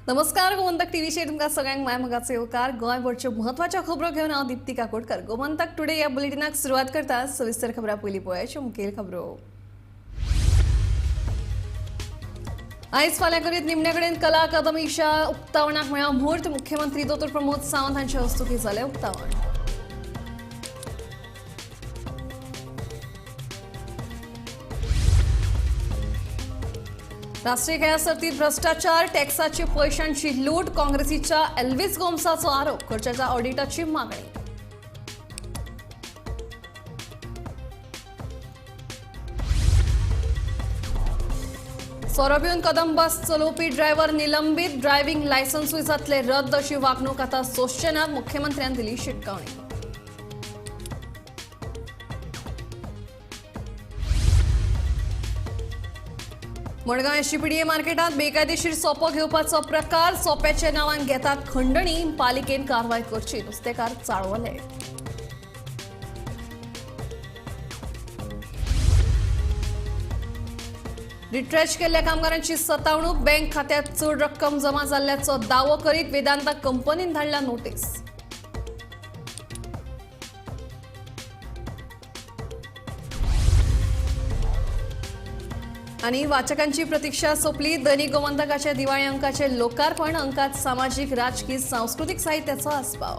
नमस्कार गोमंतक टीव्हीचेर तुमकां सगळ्यांक मायमोगाचो येवकार। गोंयभरच्यो म्हत्वाच्यो खबरो घेवन हांव दीप्ती काकोडकर। गोमंतक टुडे ह्या बुलेटिनाक सुरवात करता। सविस्तर खबरां पयलीं पळोवया मुखेल खबरो। आयज फाल्यां करीत निमणे कडेन कला अकादमीच्या उक्तावणाक मेळ्ळा मुहूर्त। मुख्यमंत्री दोतोर प्रमोद सावंत हांचे हस्तुकीं जालें उक्तावण। राष्ट्रीय खेळा सर्तीत भ्रष्टाचार, टॅक्साची पैशांची लूट, काँग्रेसीच्या एल्विस गोमसाचो आरोप, खर्चाच्या ऑडिटाची मागणी। सोरो पिवन कदम बस चलोवपी ड्रायव्हर निलंबित, ड्रायव्हिंग लायसन्सूय जातले रद्द अशी वागणूक आतां सोंसचे नात, मुख्यमंत्र्यान दिली शिटकावणी। मडगांव एसटीपीडीए मार्केटात बेकायदेशीर सोपो घेवपाचो प्रकार, सोप्याच्या नांवान घेतात खंडणी, पालिकेन कारवाय करची, नुस्तेकार चाळवले। रिट्रेच केल्ल्या कामगारांची सतावणूक, बँक खात्यात चड रक्कम जमा जाल्ल्याचो दावो करीत वेदांता कंपनीन धाडला नोटीस। आणि वाचकांची प्रतीक्षा सोपली। दैनिक गोमंतकाच्या दिवाळी अंकाचे लोकार्पण, अंकात सामाजिक, राजकीय, सांस्कृतिक साहित्याचो आस्पाव।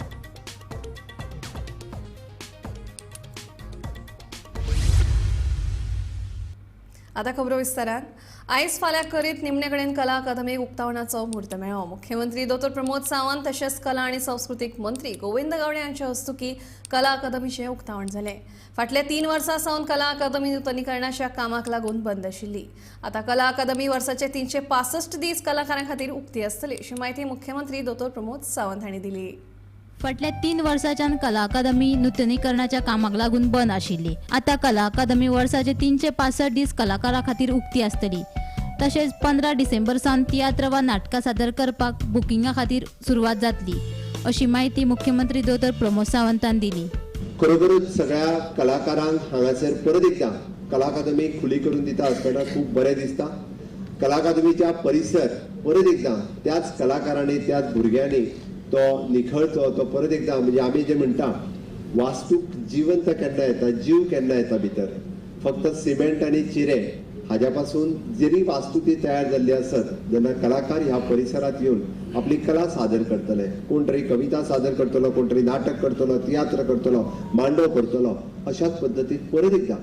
आता खबरो विस्तारान। आयज फाल्यां करीत निमणे कडेन कला अकादमीक उक्तावणाचो मुहूर्त मेळ्ळो। मुख्यमंत्री दोतोर प्रमोद सावंत तशेंच कला आनी संस्कृतीक मंत्री गोविंद गावडे हांच्या हस्तुकीं कला अकादमीचें उक्तावण जालें। फाटल्या 3 वर्सां सावन कला अकादमी नूतनीकरणाच्या कामाक लागून बंद आशिल्ली। आता कला अकादमी वर्साचे 365 दीस कलाकारां खातीर उक्ती आसतली अशी माहिती मुख्यमंत्री दोतोर प्रमोद सावंत हांणी दिली। फाटल्या 3 वर्सांच्यान कला अकादमी नूतनीकरणाच्या कामाक लागून बंद आशिल्ली। आता कला अकादमी वर्साचे 365 दीस कलाकारां खातीर उक्ती आसतली। तशेंच 15 डिसेंबर सावन तियात्र वा नाटकां सादर करपाक बुकिंगा खातीर सुरवात जातली अशी माहिती मुख्यमंत्री दोतोर प्रमोद सावंतान दिली। खरोखरच सगळ्या कलाकारांक हांगासर परत एकदा कला अकादमी खुली करून दिता आसतना खूब बरें दिसता। कला अकादमीच्या परिसर परत एकदा त्याच कलाकारांनी त्याच भुरग्यांनी तो निखळचो, तो परत एकदा म्हणजे आमी जे म्हणटा वास्तूक जिवंत केन्ना येता, जीव केन्ना येता भितर। फक्त सिमेंट आनी चिरे हाज्या पासून जरी वास्तू ती तयार जाल्ली आसत, जेन्ना कलाकार ह्या परिसरात येवन आपली कला सादर करतले, कोण तरी कविता सादर करतलो, कोण तरी नाटक करतलो, तियात्र करतलो, मांडव करतलो, अशाच पद्दतीन परत एकदा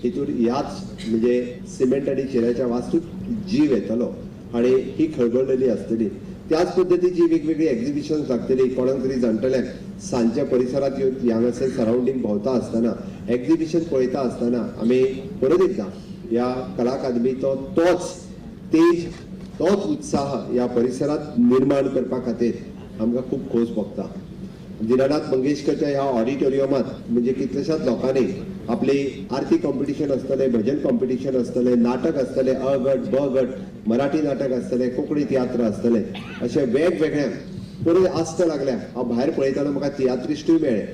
हितून ह्याच म्हणजे सिमेंट आनी चिऱ्याच्या वास्तूक जीव येतलो आणि ही खळबळलेली आसतली। त्याच पद्धतीची वेगवेगळी एक्झिबिशन्स लागतली। कोणाक तरी जाणटेल्यांक सांजच्या परिसरात येवन हांगासर सराउंडींग भोंवता आसतना एक्झिबिशन पळयता आसतना आमी परत एकदा ह्या कला अकादमीचो तोच तेज, तोच उत्साह ह्या परिसरात निर्माण करपा खातीर आमकां खूब खोस भोगता। दिनानाथ मंगेशकरच्या ह्या ऑडिटोरियमात म्हणजे कितल्याशाच लोकांनी आपली आरती कॉम्पिटिशन आसतले, भजन कॉम्पिटिशन आसतले, नाटक आसतले, अ गट, ब गट, मराठी नाटक आसतले, कोंकणी तियात्र आसतले, अशे वेगवेगळ्या परत आस्त लागल्या। हांव भायर पळयताना म्हाका तियात्रिस्टूय मेळ्ळे।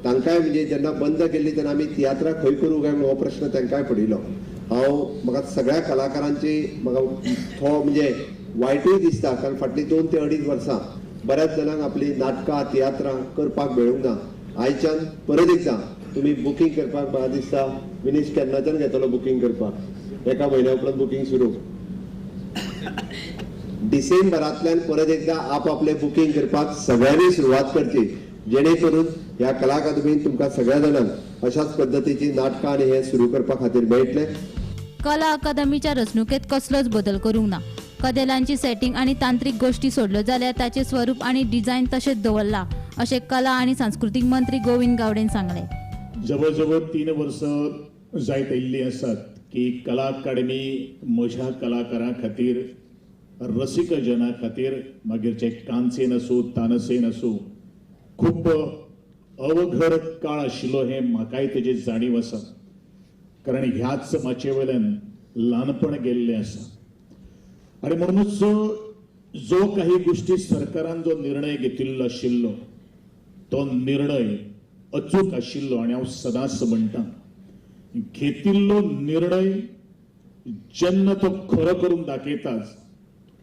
तांकांय म्हणजे जेन्ना बंद केल्ली तेन्ना आमी तियात्रां खंय करूं काय हो प्रश्न तांकांय पडिल्लो। म्हाका सगळ्या कलाकारांची म्हाका म्हणजे वायटूय दिसता, कारण फाटलीं 2 ते 2.5 वर्सां बऱ्याच जाणांक आपली नाटकां तियात्रां करपाक मेळूंक ना। आयच्यान परत एकदा तुम्ही बुकिंग करपाक म्हाका दिसता विनीश केन्नाच्यान घेतलो बुकिंग करपाक, एका म्हयन्या उपरांत बुकिंग सुरू। डिसेंबरांतल्यान परत एकदा आपआपले बुकिंग करपाक सगळ्यांनी सुरवात करची, जेणे करून ह्या कला अकादमीन तुमकां सगळ्या जाणांक अशाच पद्दतीची नाटकां आनी हे सुरू करपा खातीर मेळटले। कला अकादमीच्या रचणुकेत कसलोच बदल करूंक ना। कदेलांची सेटिंग आणि तांत्रिक गोष्टी सोडल्यो जाल्यार ताचे स्वरूप आणि डिझायन तशेंच दवरला अशें कला आणि सांस्कृतिक मंत्री गोविंद गावडेन सांगले। जवळजवळ 3 वर्ष जायत आयिल्लीं आसात की कला अकादमी म्हज्या कलाकारां खातीर, रसिक जना खातीर, मागीरचे कांसेन आसूं, तानसेन आसूं, खूब अवघड काळ आशिल्लो हे म्हाकाय तेजी जाणीव आसा। कारण ह्याच माचे वयल्यान ल्हानपण गेल्लें आसा आणि म्हणूनच जो काही गोष्टी सरकारान जो निर्णय घेतिल्लो आशिल्लो तो निर्णय अचूक आशिल्लो आणि हांव सदांच म्हणटा घेतिल्लो निर्णय जेन्ना तो खरो करून दाखयताच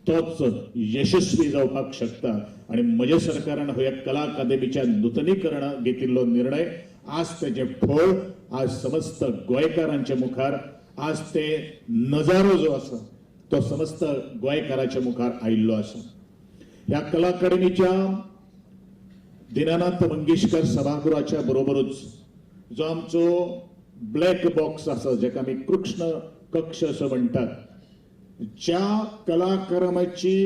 तोच यशस्वी जावपाक शकता आणि म्हज्या सरकारान ह्या कला अकादमीच्या नूतनीकरण घेतिल्लो निर्णय आज तेजे फळ आज समस्त गोंयकारांच्या मुखार आज ते नजारो जो आसा तो समस्त गोंयकाराच्या मुखार आयिल्लो आसा. ह्या कला अकादमीच्या दिनानाथ मंगेशकर सभागृहाच्या बरोबरच जो आमचो ब्लॅक बॉक्स आसा जेका आमी कृष्ण कक्ष असं म्हणटात, ज्या कलाकारमाची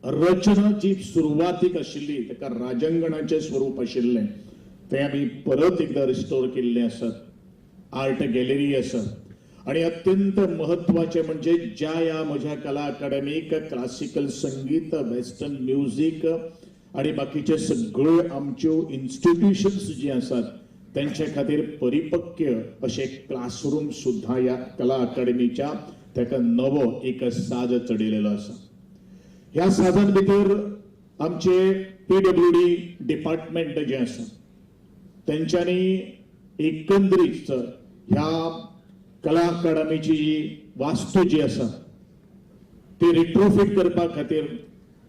रचना जी सुरवातीक आशिल्ली ताका राजंगणाचें स्वरूप आशिल्लें तें आमी परत एकदा रिस्टोर केल्लें आसात. आर्ट गॅलरी आसात आणि अत्यंत महत्वाचे म्हणजे ज्या ह्या म्हज्या कला अकादमीक क्लासिकल संगीत, वेस्टर्न म्युझिक आणि बाकीचे सगळे आमच्यो इन्स्टिट्यूशन्स जी आसात त्यांच्या खातीर परिपक्व असे क्लासरूम सुद्धा या कला अकादमीच्या ताका नवो एक साज चढयलेलो आसा. ह्या साजान भितर आमचे PWD डिपार्टमेंट जे आसा त्यांच्यानी एकंदरीत ह्या कला अकादमीची जी वास्तू जी आसा ती रिट्रोफिट करपा खातीर,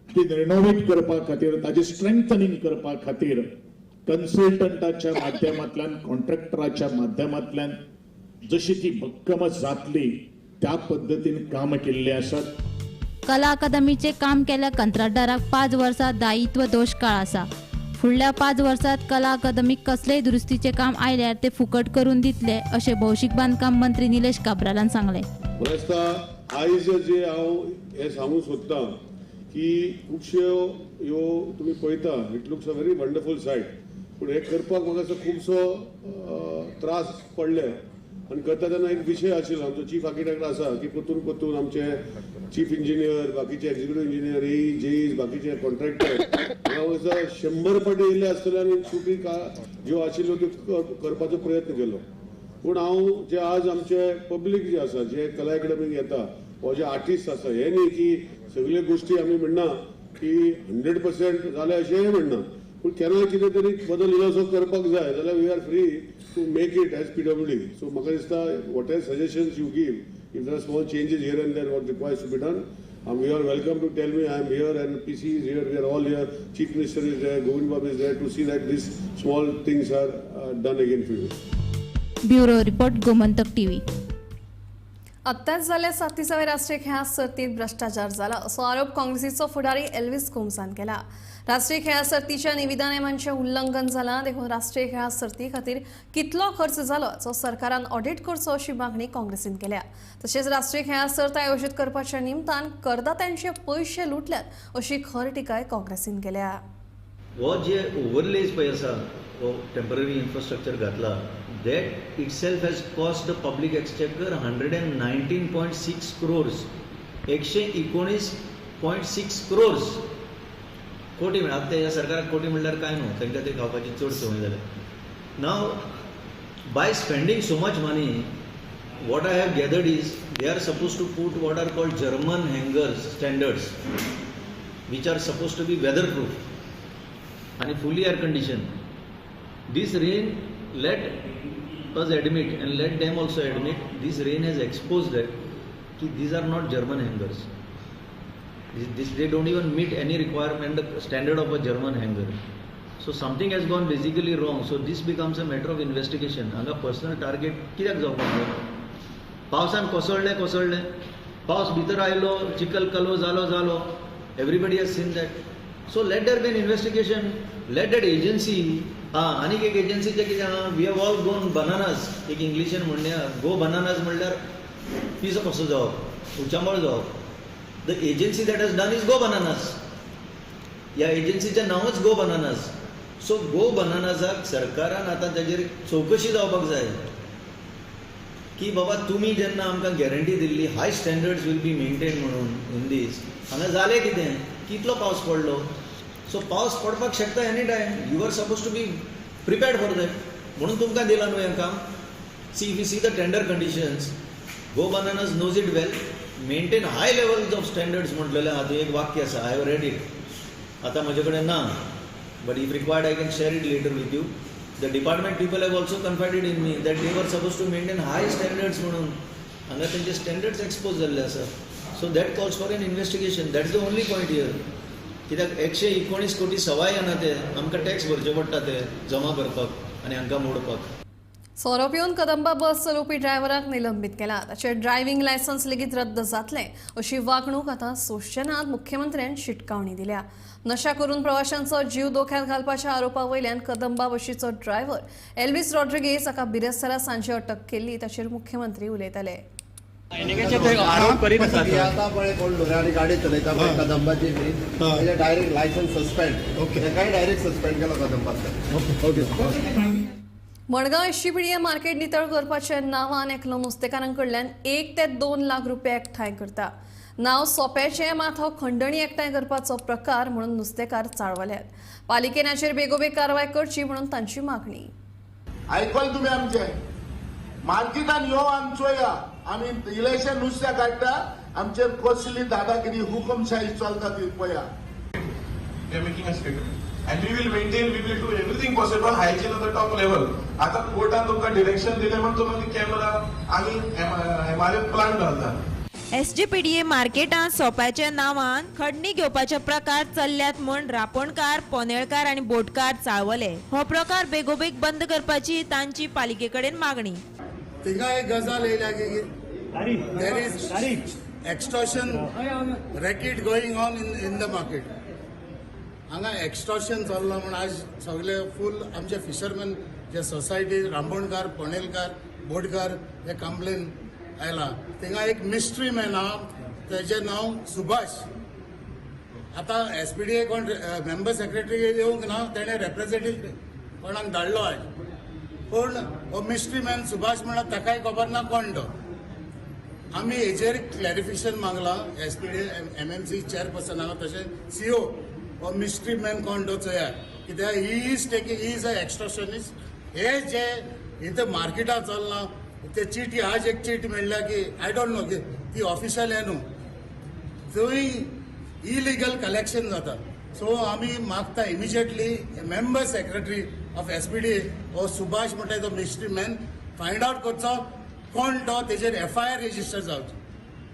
ती रिनोवेट करपा खातीर, ताजी स्ट्रेंथनिंग करपा खातीर कन्सल्टंटाच्या माध्यमांतल्यान, कॉन्ट्रॅक्टराच्या माध्यमांतल्यान जशी ती भक्कम जातली त्या पद्धतीन काम केल्ले आसात. कला अकादमीचे काम केल्या कंत्राटदाराक 5 वर्सां दायित्व दोश काळ आसा. फुडल्या 5 वर्सांत कला अकादमीक कसलेय दुरुस्तीचे काम आयल्यार ते फुकट करून दितले अशें भौशीक बांदकाम मंत्री निलेश काब्रालान सांगले. मला दिसता आयज जे हांव हे सांगूंक सोदतां की खुबश्यो ह्यो तुमी पळयता, it looks a very wonderful site, पूण हे करपाक म्हाका असो खुबसो त्रास पडले. आनी करता तेन्ना एक विशय आशिल्लो, आमचो चीफ आर्किटेक्ट आसा की परतून आमचे चीफ इंजिनियर, बाकीचे एक्झिक्युटीव इंजिनियर, जेईज, बाकीचे कॉन्ट्रॅक्टर हांगा 100 फावटी येयल्ले आसतले आनी चुकी ज्यो आशिल्ल्यो त्यो करपाचो प्रयत्न केलो. पूण हांव जे आज आमचे पब्लीक जे आसा, जे कला अकादमीक येता वा जे आर्टिस्ट आसा, हे न्ही की सगळे गोष्टी आमी म्हणना की 100% जाले अशेंय म्हणना, पूण केन्ना कितें तरी बदल इल्लोसो करपाक जाय जाल्यार we are free to make it as PWD. So म्हाका दिसता whatever suggestions you give, if there are small changes here and there what requires to be done, we are welcome to tell me. I am here and PC is here, we are all here, Chief Minister is there, Govind Babu is there to see that these small things are done again for you. Bureau report, Gomantak TV. आत्ताच जाल्ल्या 37व्या राष्ट्रीय खेळा सर्तीत भ्रष्टाचार जाला असो आरोप काँग्रेसीचो फुडारी एल्विस कोमसान केला. राष्ट्रीय खेळा सर्तीच्या निविदा नेमांचें उल्लंघन जालां देखून राष्ट्रीय खेळा सर्ती खातीर कितलो खर्च जालो हाचो सरकारान ऑडिट करचो अशी मागणी काँग्रेसीन केल्या. तशेंच राष्ट्रीय खेळा सर्त आयोजीत करपाच्या निमतान करदात्यांचे पयशे लुटल्यात अशी खर टिकाय काँग्रेसीन केल्या. वो जे ओवरलेज पळय आसा, वो टेम्पररी इन्फ्रास्ट्रक्चर घातला, that itself has cost the public exchequer 119.6 crores, 119.6 crores कोटी. आता त्या सरकाराक कोटी म्हणल्यार काय न्हू, तांकां ते खावपाची चड संवय जाल्या. Now by spending so much money, what I have gathered is they are supposed to put what are called German hangars standards, which are supposed to be weatherproof and fully air conditioned. This rain, let us admit and let them also admit, this rain has exposed that these are not German hangars. They don't even meet any requirement, the standard of a German hanger. So something has gone basically wrong. So this becomes a matter of investigation. हांगा personal target कित्याक जावपाक जाय? पावसान कोसळ्ळे, पावस भितर आयलो, चिखल कलो जालो, everybody has seen that. So let there be an investigation. Let that agency, आनीक एक एजन्सीचे कितें आहा, वी हॅव ऑल गोन बनानास, एक इंग्लिशीन म्हणया, गो बनानास म्हणल्यार पिसो कसो जावप, उचांबळ जावप. The agency that has done is go bananas. ह्या एजन्सीचें नांवच गो बनानास. सो गो बनानासाक सरकारान आतां ताजेर चवकशी जावपाक जाय की बाबा तुमी जेन्ना आमकां गॅरंटी दिल्ली high standards will be maintain म्हणून इन दीस, हांगा जालें कितें, कितलो पावस पडलो. सो पावस पडपाक शकता any time, you are suppose to be prepared for that, म्हणून तुमकां दिलां न्हू हें काम. See if you see the tender conditions, go bananas knows it well, maintain high levels of standards म्हटलेलें आहा. थंय एक वाक्य आसा, आय हॅव रेड इट, आतां म्हजे कडेन ना, but if required I can share it later with you. The department people have also confided in me that they were suppose to maintain high standards म्हणून. हांगा तेंचे स्टँडर्ड्स एक्सपोज जाल्ले आसा. So that calls for an investigation. That is the only point here. कित्याक 119 कोटी सवाय येना ते आमकां टॅक्स भरचे पडटा ते जमा करपाक आनी हांकां मोडपाक. सोरो पिवन कदंबा बस चलोवपी ड्रायव्हराक निलंबीत केला. ताचे ड्रायव्हिंग लायसन्स लेगीत रद्द जातले अशी वागणूक आतां सोशनात मुख्यमंत्र्यान शिटकावणी दिल्या. नशा करून प्रवाशांचो जीव धोक्यात घालपाच्या आरोपा वयल्यान कदंबा बशीचो ड्रायव्हर एल्विस रॉड्रिगेज हाका बिरेस्तारा सांजे अटक केल्ली. ताचेर मुख्यमंत्री उलयताले. आता पळय कोण ढोरारी गाडी चलयता पळय कदंबाची बी तेजे डायरेक्ट लायसन्स सस्पेंड. तेकाय डायरेक्ट सस्पेंड केलो कदंबाचो. मडगांव एसजीपीडीए मार्केट नितळ करपाच्या नांवान एकलो नुस्तेकारां कडल्यान 1 ते 2 लाख रुपया एकठांय करता. नांव सोंपेचें मात हो खंडणी एकठांय करपाचो प्रकार म्हणून नुस्तेकार चाळवल्यात. पालिकेन हाचेर बेगोबेग कारवाय करची म्हणून तांची मागणी. आयकल तुम्ही आमचे मार्केटान यो आमी चोया आमी इलेक्शन नुस्तें काडटा आमचेर कसली दादागिरी हुकमशाही चलता ती पळया. We are making a statement. And we will do everything possible, hygiene at the top level. आता कोर्टान तुमकां डिरेक्शन दिले म्हणून तुम्ही कॅमेरा आणि MRF प्लांट घालता. एसजीपीडीए मार्केटांत सोप्याच्या नांवान खडणी घेवपाचे प्रकार चल्ल्यात म्हूण रापणकार, पोनेळकार आणि बोटकार चाळवले. हो प्रकार बेगोबेग बंद करपाची तांची पालिके कडेन मागणी. थिंगा एक गजाल येयल्या की there is extortion racket going on in the market. हांगा एक्सटॉर्शन चल्ला म्हण आज सगळे फूल आमचे फिशरमॅन जे सोसायटी रांबणकार, पोणेलकार, बोटकार हे कंप्लेन आयला. थिंगा एक मिस्ट्री मॅन आहा तेजें नांव सुभाष. आतां एसपीडीए कोण मेंबर सेक्रेटरी येवंक ना तेणें रेप्रेझेंटेटिव्ह कोणाक धाडलो आयज. पूण हो मिस्ट्री मॅन सुभाष म्हणत ताकाय खबर ना कोण तो. आमी हेजेर क्लॅरिफिकेशन मागला एसपीडीए MMC चेअरपर्सन हांगा तशें CEO हो मिस्ट्री मॅन कोण तो चोया. कित्याक ही इज अ एक्सटॉर्शनिस्ट. हे जे इथं मार्केटात चलना ते चीट आज एक चीट मेळ्ळ्या की आय डोंट नो की ती ऑफिशियल हे न्हू थंय इलिगल कलेक्शन जाता. सो आमी मागता इमिजिएटली मेंबर सेक्रेटरी ऑफ एसपीडीए हो सुभाष म्हणटा तो मिस्ट्री मॅन फायंड आउट करचो कोण तो. तेजेर FIR रेजिस्टर जावची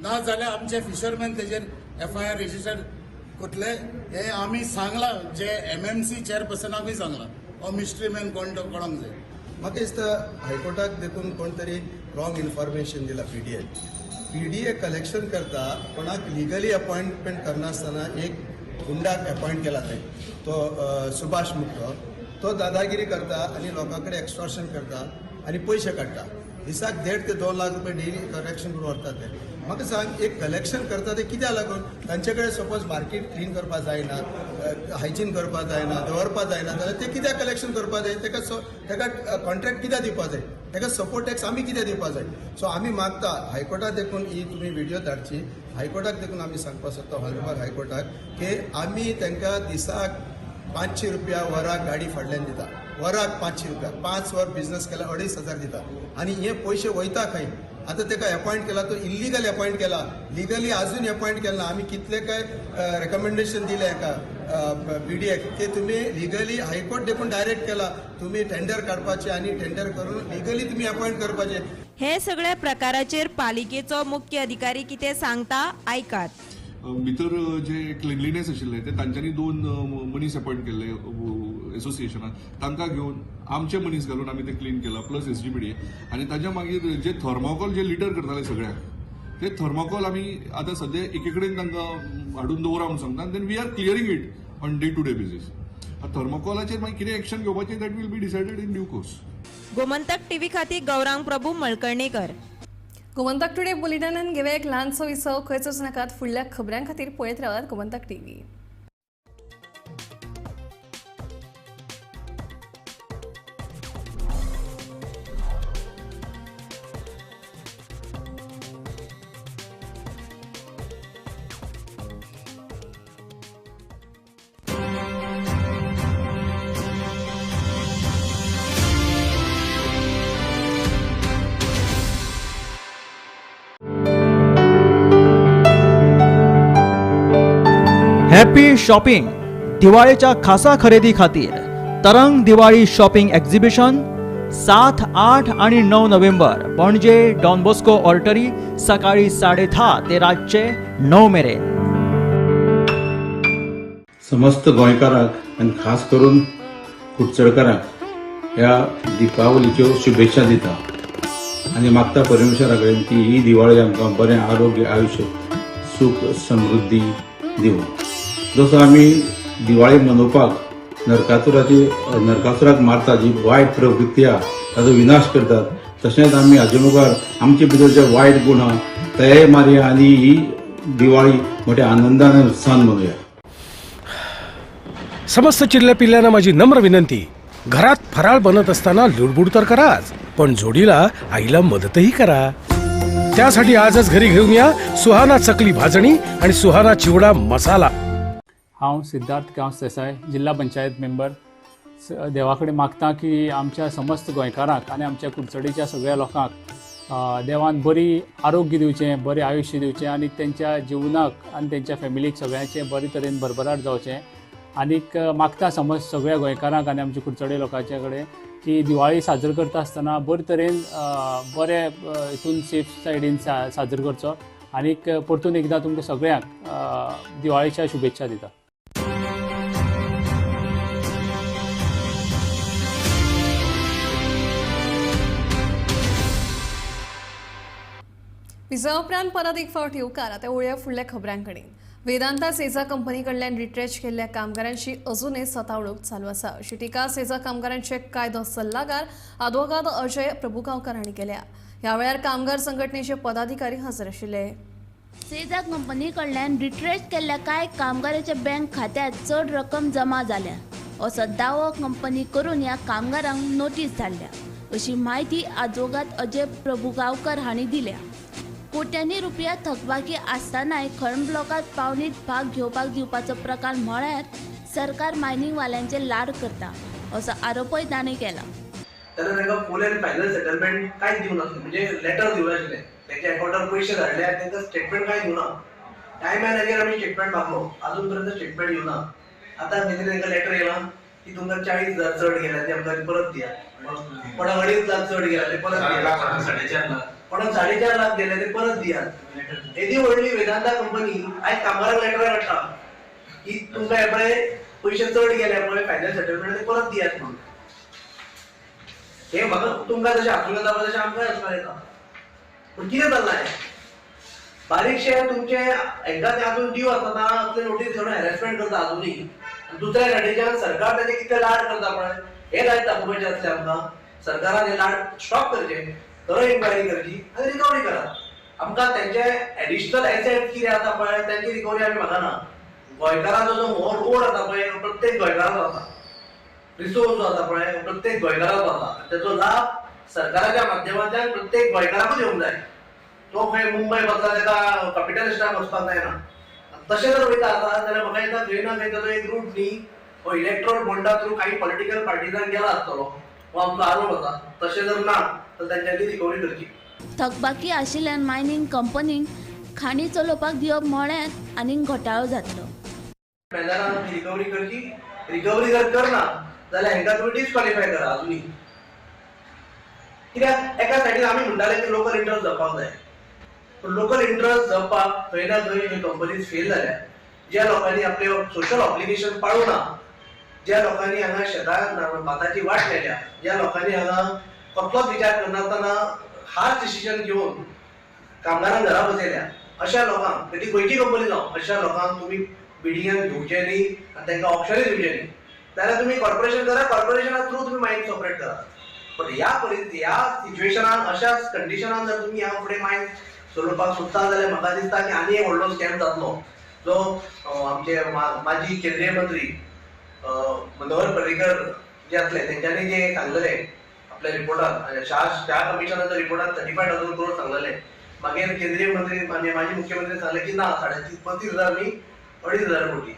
ना जाल्यार आमचे फिशरमॅन तेजेर FIR रेजिस्टर कोतले हे आमी सांगला जे MMC चेअरपर्सनाकूय सांगला हो मिस्ट्री मॅन कोण तो कोणाक जाय. म्हाका दिसता हायकोर्टाक देखून कोण तरी रॉंग इन्फॉर्मेशन दिला. PDA कलेक्शन करता कोणाक लिगली अपॉइंटमेंट करनासतना एक गुंडाक अपॉइंट केला थंय तो सुभाष मुक्तो. तो दादागिरी करता आनी लोकां कडेन एक्सटॉर्शन करता आनी पयशे काडटा. दिसाक 1.5 ते 2 लाख रुपये डेली कलेक्शन करून व्हरता ते. म्हाका सांग एक कलेक्शन करता ते कित्याक लागून तांचे कडेन सपोज मार्केट क्लीन करपा जायना, हायजीन करपा जायना, दवरपा जायना जाल्यार ते कित्याक कलेक्शन करपा जाय. तेका कॉन्ट्रॅक्ट कित्याक दिवपा जाय, तेका सपोर्ट टॅक्स आमी कित्याक दिवपा जाय. सो आमी मागता हायकोर्टाक देखून ही तुमी व्हिडिओ धाडची. हायकोर्टाक देखून आमी सांगपा सोदता हॉनरेबल हायकोर्टाक की आमी तांकां दिसाक 500 रुपया वराक गाडी फाडल्यान दिता. वराक 500 रुपया 5 वर बिझनेस केला 2,500 दिता आनी हे पयशे वयता खंय. आता ताका अपॉइंट केला तो इल्लिगल अपॉइंट केला. लिगली अजून अपॉइंट केला. आमी कितले काय रेकमेंडेशन दिले हाका PDA की तुम्ही लिगली हायकोर्ट देखून डायरेक्ट केला तुम्ही टेंडर काडपाचे आणि टेंडर करून लिगली तुम्ही अपॉइंट करपाचे. हे सगळ्या प्रकाराचेर पालिकेचो मुख्य अधिकारी कितें सांगता आयकात. भितर जे क्लिनलीनेस आशिल्ले ते तांच्यांनी 2 मनीस अपॉइंट केल्ले एसोसिएशनान. तांकां घेवन आमचे मनीस घालून आमी ते क्लीन केला प्लस SGPDA. आनी ताच्या मागीर जे थर्मोकॉल जे लिटर करताले सगळ्याक ते थर्मोकॉल आमी आतां सद्या एके कडेन तांकां हाडून दवरा म्हणून सांगता. Then we are clearing it on day to day basis. थर्मोकॉलाचेर मागीर कितें एक्शन घेवपाचें that will be decided in due course. Gomantak TV खातीर गौरांग प्रभू मळकर्णेकर. गोमंतक टुडे बुलेटिनान घेवे एक ल्हानसो विसव. खंयच वचूं नाकात. फुडल्या खबऱ्यां खातीर पळयत रावात गोमंतक TV. Happy shopping. दिवाळीच्या खासा खरेदी खातीर तरंग दिवाळी शॉपिंग एक्झिबिशन 7, 8 आणि 9 नोव्हेंबर पणजे डॉन बॉस्को ऑर्टरी सकाळी 10:30 ते रातचे 9 मेरेन. समस्त गोंयकारांक आनी खास करून कुडचडकारांक ह्या दिपावलीच्यो शुभेच्छा दिता आनी मागता परमेश्वरा कडेन की ही दिवाळी आमकां बरें आरोग्य आयुश्य सुख समृद्धी दिवं. जसो आमी दिवाळी मनोवपाक नरकासुराक मारता जी वायट प्रवृत्ती आहा ताचो विनाश करतात, तशेंच आमी हाजे मुखार आमचे भितर जे वायट गुण आहा तेय मारया आनी ही दिवाळी मोठ्या आनंदान आनी उत्साहान मनोवया. समस्त चिल्ल्या पिल्ल्यांना माझी नम्र विनंती, घरात फराळ बनत असताना लुडबुड तर कराच, पण जोडीला आईला मदतही करा. त्यासाठी आजच घरी घेऊन या सुहाना चकली भाजणी आणि सुहाना चिवडा मसाला. हांव सिद्धार्थ गांवस देसाय, जिल्हा पंचायत मेंबर. देवा कडेन मागता की आमच्या समस्त गोंयकारांक आनी आमच्या कुडचडीच्या सगळ्या लोकांक देवान बरी आरोग्य दिवचें, बरें आयुश्य दिवचें आनी तेंच्या जिवनाक आनी तेंच्या फॅमिलीक सगळ्यांचें बरे तरेन भरभराट जावचें. आनीक मागता समज सगळ्या गोंयकारांक आनी आमच्या कुडचडे लोकांचे कडेन की दिवाळी साजर करता आसतना बरे तरेन बरे हितून सेफ सायडीन साजर करचो. आनीक परतून एकदां तुमकां सगळ्यांक दिवाळीच्या शुभेच्छा दिता. विजा उपरांत परत एक फावट येवकार. आतां वळया फुडल्या खबरां कडेन. वेदांता सेजा कंपनी कडल्यान रिट्रेच केल्ल्या कामगारांची अजूनय सतावणूक चालू आसा अशी टिका सेजा कामगारांचे कायदो सल्लागार आदवोगाद अजय प्रभुगांवकार हांणी केल्या. ह्या वेळार कामगार संघटनेचे पदाधिकारी हजर आशिल्ले. सेजा कंपनी कडल्यान रिट्रेच केल्ल्या कांय कामगारांच्या बँक खात्यांत चड रक्कम जमा जाल्या असो दावो कंपनी करून ह्या कामगारांक नोटीस धाडल्या अशी माहिती आदवोगाद अजय प्रभुगांवकार हांणी दिल्या. कोट्यांनी रुपया थकबाकी आसतनाय खण ब्लॉकात पावणीत भाग घेवपाक दिवपाचो प्रकार म्हळ्यार सरकार मायनिंग वाल्यांचे लाड करता असो आरोपय ताणें केला. तेन्ना तांकां फूल एंड फायनल सेटलमेंट कांयच दिवं नासलें, म्हणजे लेटर दिवं नाशिल्लें. तेंच्या अकाउंटार पयशे धाडले आनी तांकां स्टेटमेंट कांय दिवं ना. टायमार ताजेर आमी स्टेटमेंट मागलो, अजून पर्यंत स्टेटमेंट येवं ना. आतां कितें तांकां लेटर येयलां की तुमकां 40,000 चड गेल्या ते आमकां परत दिया, कोणाक 2.5 लाख चड गेल्या ते परत दिया, कोणाक 4.5 लाख गेले ते परत दिया. येदी व्हडली वेदांता कंपनी आयज कामगारांक लेटर धाडटा की तुमकां हे पळय पयशे चड गेले पळय फायनल सेटलमेंट ते परत दियात म्हणून. हे म्हाका तुमकां जशें आसूं येता तशें आमकांय आसपाक येता. पूण कितें जालां हें बारीकशे तुमचे हांकां ते आजून दिव आसतना असले नोटीस घेवन हॅरेसमेंट करता अजुनूय. दुसऱ्या सायडीच्यान सरकार ताचे कितले लाड करता पळय हे जायत दाखोवपाचें आसलें आमकां. सरकारान हे लाड स्टॉप करचे, खरो इन्क्वायरी करची आनी रिकवरी करात. आमकां तेंचे एडिशनल एसेट कितें आसा पळय तेंची रिकवरी आमी मागना. गोंयकाराचो जो ओड आसा पळय प्रत्येक गोंयकाराचो आसा, रिसोर्स जो आसा पळय प्रत्येक गोंयकाराचो आसा. तेचो लाभ सरकाराच्या माध्यमांतल्यान प्रत्येक गोंयकाराकूच येवंक जाय. तो खंय मुंबय वचला ताका कॅपिटलिस्टाक वचपाक जायना. तशें जर वयता आसा जाल्यार म्हाका दिसता खंय ना खंय ताचो एक रूट न्ही हो इलेक्ट्रॉल बॉन्डा थ्रू काही पॉलिटिकल पार्टीजान गेला आसतलो हो आमचो आरोप आसा. तशें जर ना तर तेंच्यांनी रिकवरी करची. थकबाकी आशिल्ल्यान मायनिंग कंपनीक खाणी चलोवपाक दिवप म्हळ्यार आनीक घोटाळो जातलो. बेजारान रिकवरी करची. रिकवरी जर करना जाल्यार हांकां तुमी डिस्क्वॉलिफाय करा अजुनी. कित्याक एका सायडीन आमी म्हणटाले की लोकल इंट्रस्ट जपपाक जाय, पूण लोकल इंट्रस्ट जपपाक खंय ना खंय ह्यो कंपनीज फेल जाल्या. ज्या लोकांनी आपले सोशल ऑब्लिगेशन पाळूना, ज्या लोकांनी हांगा शेतां भाताची वाट लायल्या, ज्या लोकांनी हांगा कसलोच विचार करनासतना हार्श डिसिजन घेवन कामगारांक घरा बसयल्या, अशा लोकांक ती खंयची कंपनी जावं अशा लोकांक तुमी बिडिंगान घेवचे न्ही आनी तांकां ऑप्शनूय दिवचे न्ही. जाल्यार तुमी कॉर्पोरेशन करा, कॉर्पोरेशना थ्रू तुमी मायन सेपरेट करा. पण ह्या सिच्युएशनान अशा कंडिशनान जर तुमी ह्या फुडें मायन चलोवपाक सोदता जाल्यार म्हाका दिसता की आनी एक व्हडलो स्कॅम जातलो. जो आमचे माजी केंद्रीय मंत्री मनोहर पर्रीकर जे आसले तेंच्यांनी जे सांगलेले आपल्या रिपोर्टान, त्या कमिशनाच्या रिपोर्टान 35,000 करोड सांगलेले. मागीर केंद्रीय मंत्री आनी माजी मुख्यमंत्री सांगले की ना 35,000 न्ही 2,500 कोटी.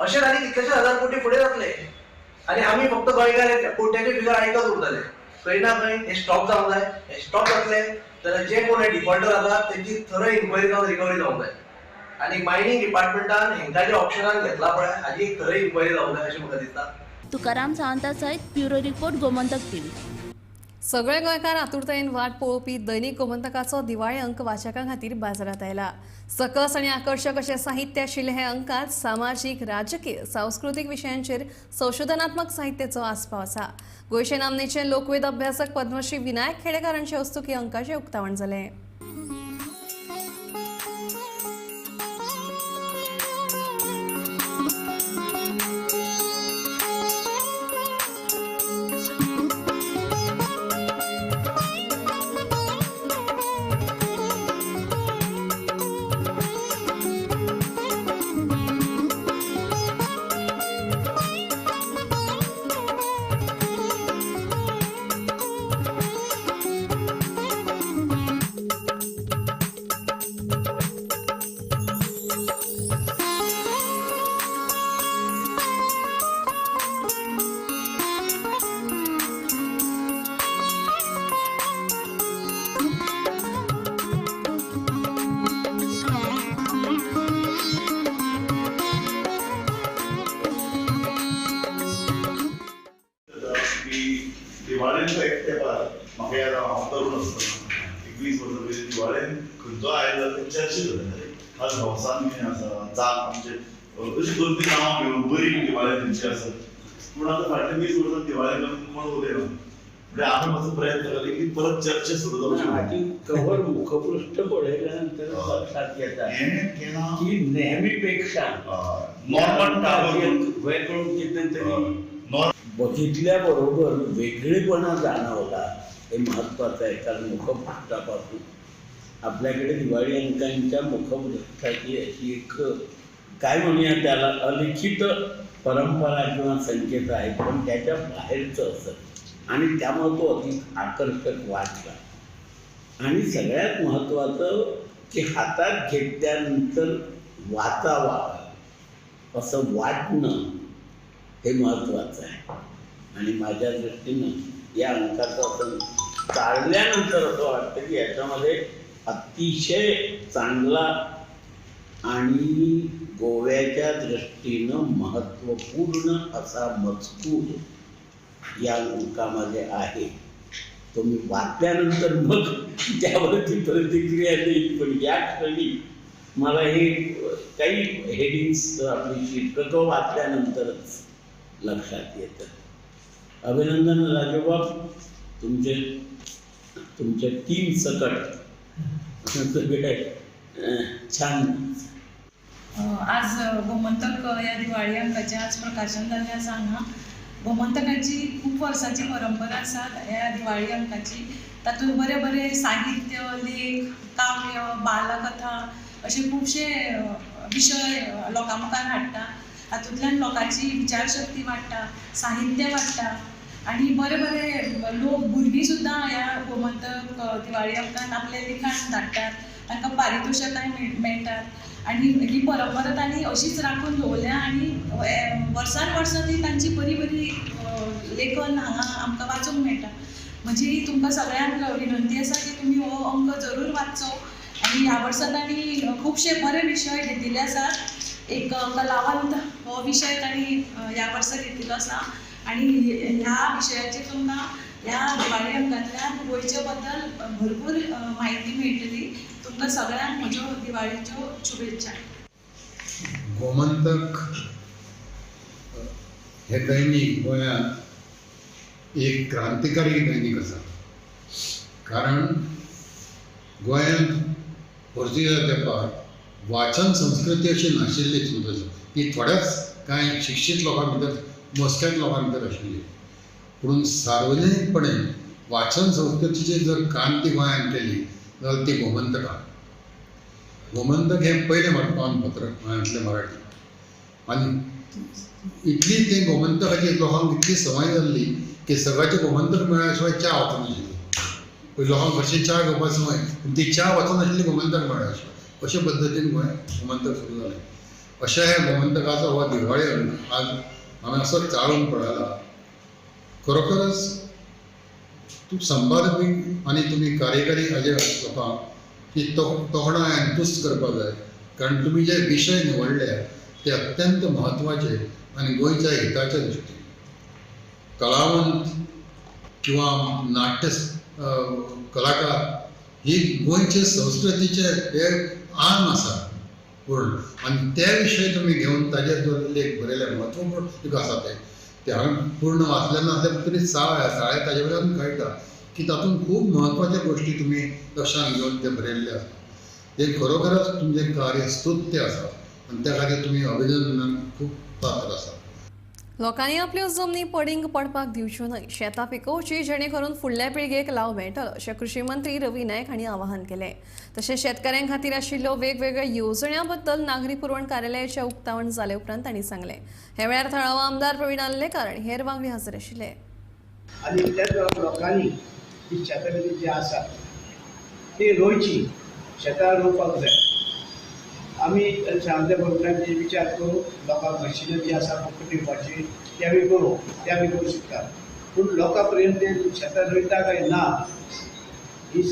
अशें आनी कितलेशे हजार कोटी फुडें जातले आनी आमी फक्त गोंयकार कोट्याचे फिगर आयकत उरतले. खंय ना खंय हे स्टॉप जावंक जाय. हे स्टॉप जातले जाल्यार जे कोण डिफॉल्टर आसा तेंची थरय इन्क्वायरी जावन रिकवरी जावंक जाय. आनी मायनिंग डिपार्टमेंटान हांकां जे ऑप्शनान घेतला पळय हाजी खरय इन्क्वायरी जावंक जाय अशें म्हाका दिसता. तुकाराम सावंता सयत ब्युरो रिपोर्ट गोमंतक टीव्ही. सगळे गोंयकार आतुरतेन वाट पळोवपी दैनीक गोमंतकाचो दिवाळी अंक वाचकां खातीर बाजारात आयला. सकस आनी आकर्शक अशें साहित्य आशिल्ले हे अंकात सामाजीक, राजकीय, सांस्कृतीक विशयांचेर संशोधनात्मक साहित्याचो आस्पाव आसा. गोंयचे नामनेचे लोकवेद अभ्यासक पद्मश्री विनायक खेडेकारांचे हस्तुकी अंकाचें उक्तावण जालें. दिवाळेंचो एक तेंपार म्हाका याद हांव तरुण आसतना 21 वर्सां पयलीं दिवाळेन खंयचो आयलो ते चर्चा जाताले. आज हौसान बी आसा, जाग आमचे अशी दोन तीन नांवां घेवन बरी दिवाळे तेंची आसात. पूण आतां फाटल्या 20 वर्सां दिवाळे कोण उलयना. म्हणजे आमी मातसो प्रयत्न केले की परत चर्चा सुरू जावची. कवर मुखपृष्ठ पळयल्यानंतर लक्षात येता की नेहमीपेक्षा वेगळं कितें तरी बघितल्या बरोबर वेगळेपणा जाणवला. हे महत्वाचं आहे, कारण मुखपृष्ठापासून आपल्याकडे दिवाळी अंकांच्या मुखपृष्ठाची अशी एक काय म्हणूया त्याला अलिखित परंपरा किंवा संकेत आहे, पण त्याच्या बाहेरचं असं आणि त्यामुळे तो अधिक आकर्षक वाटला. आणि सगळ्यात महत्त्वाचं की हातात घेतल्यानंतर वाचावा असं वाटणं हे महत्त्वाचं आहे. आणि माझ्या दृष्टीनं या अंकाचं असं चालल्यानंतर असं वाटतं की याच्यामध्ये अतिशय चांगला आणि गोव्याच्या दृष्टीनं महत्त्वपूर्ण असा मजकूर या अंकामध्ये आहे. तो मी वाचल्यानंतर मग त्यावरती प्रतिक्रिया देईल, पण या क्षणी मला हे काही हेडिंग्स आपली शीर्षकं वाचल्यानंतरच लक्षात येतं. अभिनंदन राजूबाब, तुमच्या टीम सकट सगळे छान. आज गोमंतक या दिवाळी अंकाचे आज प्रकाशन जाल्लें आसा. हांगा गोमंतकाची खूब वर्सांची परंपरा आसा ह्या दिवाळी अंकाची. तातूंत बरे बरे साहित्य, लेख, काव्य, बालकथा अशे खुबशे विशय लोकां मुखार हाडटा. हातूंतल्यान लोकांची विचारशक्ती वाडटा, साहित्य वाडटा आनी बरे बरे लोक, भुरगीं सुद्दां ह्या गोमंतक दिवाळी अंकान आपलें लिखाण धाडटात, तांकां पारितोषिकाय मेळटात आनी ही परंपरा तांणी अशीच राखून दवरल्या. आनी वर्सान वर्सां ती तांची बरी बरी लेखन हांगा आमकां वाचूंक मेळटा. म्हजी तुमकां सगळ्यांक विनंती आसा की तुमी हो अंक जरूर वाचचो. आनी ह्या वर्सा तांणी खुबशे बरे विशय घेतिल्ले आसात. एक कलावंत हो विशय तांणी ह्या वर्सा घेतिल्लो आसा आनी ह्या विशयाचेर तुमकां ह्या दिवाळी अंकांतल्यान गोंयचे बद्दल भरपूर म्हायती मेळटली. तुमकां सगळ्यांक म्हज्यो दिवाळीच्यो शुभेच्छा. गोमंतक हे दैनीक गोंयांत एक क्रांतिकारी दैनीक आसा. कारण गोंयांत पोर्तुगेजाच्या तेंपार वाचन संस्कृती अशी नाशिल्लीच न्हू. ती थोड्याच कांय शिक्षीत लोकां भितर, मोजक्याच लोकां भितर आशिल्ली. पूण सार्वजनीकपणे वाचन संस्कृतीची जर क्रांती गोंयांत केली जाल्यार ती गोमंतकां. गोमंतक हें पयलें वर्तमानपत्र गोंयांतलें मराठी. आनी इतली ते गोमंतकाची लोकांक इतली संवय जाल्ली की सकाळचें गोमंतक मेळ्ळ्या शिवाय च्या वचनाशिल्ली. पळय लोकांक कशी च्या घेवपाक संवय, पूण ती च्या वचनाशिल्ली गोमंतक मेळ्ळ्या शिवाय. अशे पद्दतीन गोंयांत गोमंतक सुरू जालें. अशा ह्या गोमंतकाचो हो दिवाळी अंक आज हांवें असो चाळून पळयला. खरोखरच तूं संपादक आनी तुमी कार्यकारी हाजे लोकांक की तोखणां तुस्त करपाक जाय. कारण तुमी जे विशय निवडले ते अत्यंत म्हत्वाचे आनी गोंयच्या हिताचे दृश्टीन. कलावंत किंवा नाट्य कलाकार ही गोंयचे संस्कृतीचे हे आन आसा पूर्ण आनी त्या विशयी तुमी घेवन ताजेर जो लेख बरयले म्हत्वपूर्ण एक आसा ते हांवें पूर्ण वाचले नासले तरी साळे ताजे वयल्यान कळटा की तातूंत खूब म्हत्वाच्यो गोश्टी तुमी लक्षांत घेवन ते बरयल्ले आसा हे खरोखरच तुमचें कार्य स्तुत्य आसा आनी त्या खातीर तुमी अभिनंदनाक खूब पात्र आसा. लोकांनी आपल्यो जमनी पडींग पडपाक दिवच्यो न्हय, शेतां पिकोवची जेणे करून फुडल्या पिळगेक लाव मेळटलो अशें कृषी मंत्री रवी नायक हांणी आवाहन केलें. तशेंच शेतकाऱ्यां खातीर आशिल्ल्यो वेगवेगळ्या येवजण्यां बद्दल नागरी पुरवण कार्यालयाचें उक्तावण जाले उपरांत तांणी सांगलें. हे वेळार थळावो आमदार प्रवीण आल्लेकर आनी हेर वांगडी हाजीर आशिल्ले. आनी त्याच लोकांनी ही शेतां जी आसा ती रोवची, शेतां रोवपाक जाय. आमी सांगले गोवोरमेंटाचे विचार करून लोकांक मशिनां जी आसा फकत दिवपाची ते आमी करूं शकता. पूण लोकां पर्यंत शेतां रोयता काय ना, ही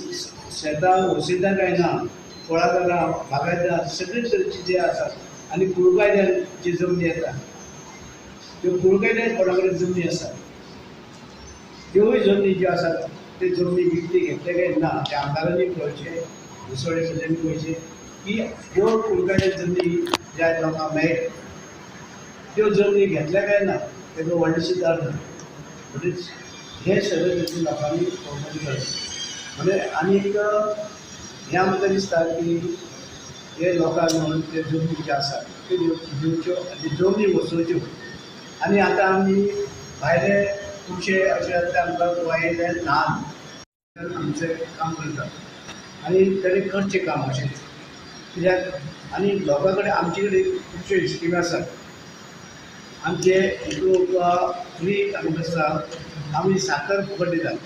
शेतां वसयता काय ना, कुळागरां बागायदार सगळे तरेची जे आसा आनी कुळकायद्यान जी जमनी येता त्यो कुळकायद्यान कोणा कडेन जमनी आसा त्योय जमनी ज्यो आसात ते जमनी विकती घेतले काय ना ते आमदारांनी पळोवचें, मुसळे सगळ्यांनी पळोवचें की ह्यो कुळकायद्यान जमनी ज्या लोकांक मेळटा त्यो जमनी घेतल्या काय ना तेका व्हडलेशी दार ना. म्हणटच हे सगळे तरेची लोकांनी पळोवपाची गरज. म्हणजे आनीक हें आमकां दिसता की हे लोकांक म्हणून ते जमनी ज्यो आसा त्यो दिवच्यो आनी जमनी वचोवच्यो. आनी आतां आमी भायले खुबशे अशे आतां आमकां गोंयले ल्हान आमचें काम करतात आनी तेणे करचें काम अशें कित्याक आनी लोकां कडेन आमचे कडेन खुबश्यो स्किमी आसात. आमचे फ्री आमकां आसा, आमी साखर फुकट दितात.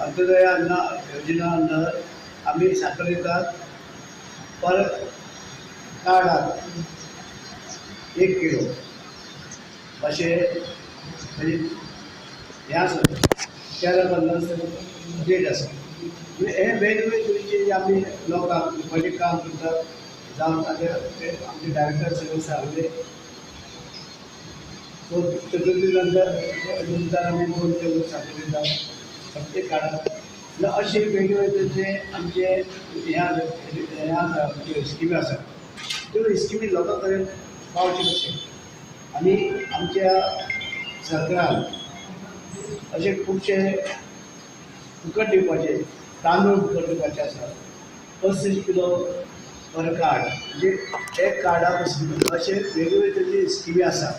अंत्योदय अन्न योजना अंडर आमी साखर दितात पर कार्डाक 1 किलो अशें म्हणजे हें आसा 13-15 डेट आसा. हे वेगवेगळे तरेचे आमी लोकांक दिवपाचें काम करतात. जावं आमचे डायरेक्टर सगळे सांगले चतुर्थी नंतर आमी 2 किलो साखर दितात प्रत्येक कार्डाक. अशे वेगवेगळे तरेचे आमचे हे आसा स्किमी आसात त्यो स्किमी लोकां कडेन पावचे कशें. आनी आमच्या सरकारान अशे खुबशे फुकट दिवपाचे, तांदूळ फुकट दिवपाचे आसा 35 किलो पर कार्ड म्हणजे एक कार्डाक अशे वेगवेगळे तरेचे स्किमी आसा.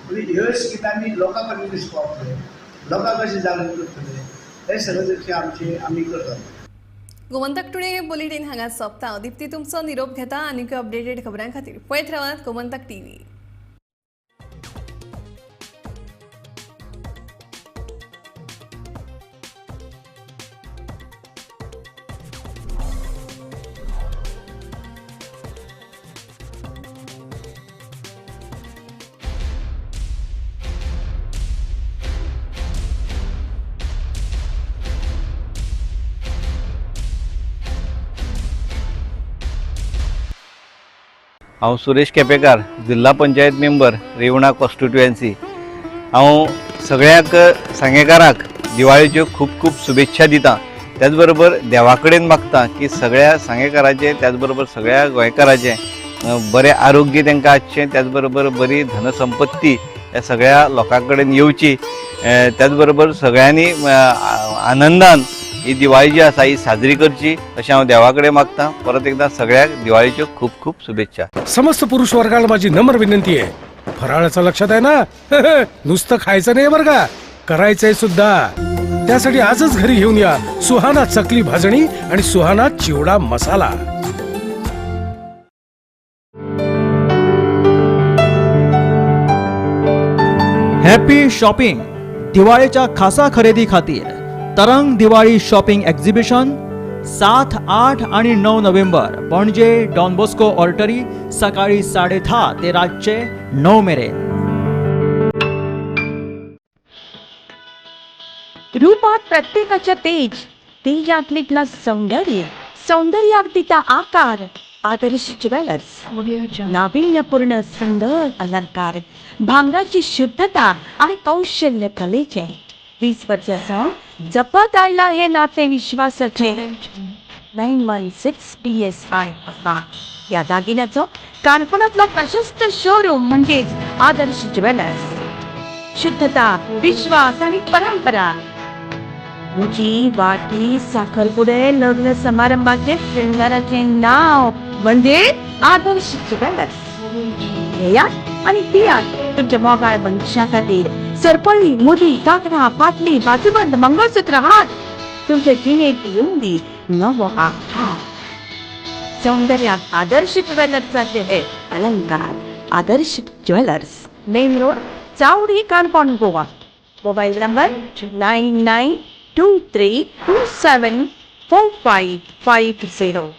म्हणजे ह्यो स्किमी आमी लोकां पर्यंत कशें पावतले, लोकांक कशें जागृत करतले हे सगळे तरेचे आमी करतात. गोमंतक टुडे बुलेटिन हांगा सोंपता. दिप्ती तुमचो निरोप घेता. आनीक अपडेटेड खबरां खातीर पळयत रावात गोमंतक TV. हांव सुरेश केपेकार, जिल्हा पंचायत मेंबर रेवणा कॉन्स्टिट्युएन्सी. हांव सगळ्याक सांगेकारांक दिवाळेच्यो खूब खूब शुभेच्छा दितां. त्याच बरोबर देवा कडेन मागतां की सगळ्या सांगेकारांचें त्याच बरोबर सगळ्या गोंयकारांचें बरें आरोग्य तांकां आसचें, त्याच बरोबर बरी धनसंपत्ती ह्या सगळ्या लोकां कडेन येवची. त्याच बरोबर सगळ्यांनी आनंदान ही दिवाळी जी आसा ही साजरी करची अशें हांव देवा कडेन मागतां. परत एकदां सगळ्याक दिवाळीच्यो खूब खूब शुभेच्छा. समस्त पुरुष वर्गाला माझी नम्र विनंती आहे, फराळाचं लक्षात आहे ना? नुसतं खायचं नाही बरं का, करायचंय सुद्धा. त्यासाठी आजच घरी घेऊन या सुहाना चकली भाजणी आणि सुहाना चिवडा मसाला. Happy shopping. दिवाळीच्या खासा खरेदी खातीर तरंग दिवाळी शॉपिंग एक्झिबिशन 7, 8 आणि 9 नोव्हेंबर पणजे डॉन बॉस्को ऑर्टरी सकाळी 10:30 ते रातचे 9 मेरेन. रूपात प्रत्येकाच्या तेजातलीतला सौंदर्याक दिता आकार आदर्श ज्वेलर्स नाविन्यपूर्ण सुंदर अलंकार भांगाची शुद्धता आणि कौशल्य कलेचे 20 वर्षाचा जपत आला हे नाते विश्वासाचे 916 PSI या दागिन्याचं कानपुरातला प्रशस्त शोरूम म्हणजेच आदर्श ज्वेलर्स शुद्धता विश्वास आणि परंपरा उंची वाटी साखरपुडे लग्न समारंभाचे शृंगाराचे नाव म्हणजे आदर्श ज्वेलर्स या आणि पिया तुमच्या मोबाईल भविष्यासाठी सरपळी मुदी काकरा पाटली बाजूबंद मंगळसूत्र हात तुमच्या जिनेत रुंदी नवहा सौंदर्यात आदर्श ज्वेलर्सचे हे अलंकार Adarsh jewellers main road Chaudi Canacona Goa mobile number 9923274550.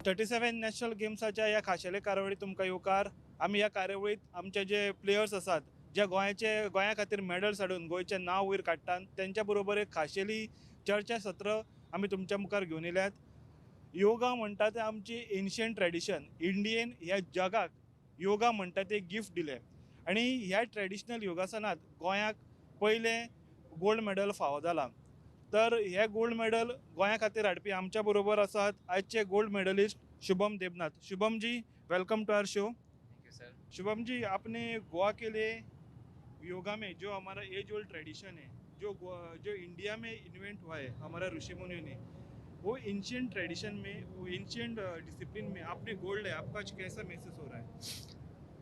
Thirty seven national गेम्साच्या ह्या खाशेले कार्यावळीत तुमकां येवकार. आमी ह्या कार्यावळीत आमचे जे प्लेयर्स आसात जे गोंया खातीर मेडल्स हाडून गोंयचें नांव वयर काडटात तेंच्या बरोबर एक खाशेली चर्चा सत्र आमी तुमच्या मुखार घेवन येयल्यात. योगा म्हणटा तें आमची एन्शियंट ट्रेडिशन. इंडियेन ह्या जगाक योगा म्हणटा ते गिफ्ट दिलें आनी ह्या ट्रेडिशनल योगासनात गोंयाक पयलें गोल्ड मेडल फावो जाला. तर हे गोल्ड मेडल गोंया खातीर हाडपी आमच्या बरोबर आसात आजचे gold medallist Shubham Debnath. Shubham ji, welcome to our show. Shubham ji, आपने गोवा के लिए योगा में जो हमारा एज ओल्ड ट्रेडिशन है, जो इंडिया में इन्वेंट हुआ है हमारा ऋषि मुनियों ने, वो एंशिएंट ट्रेडिशन में, वो एंशिएंट डिसिप्लिन में आपने गोल्ड है, आपका आज कैसा महसूस हो रहा है?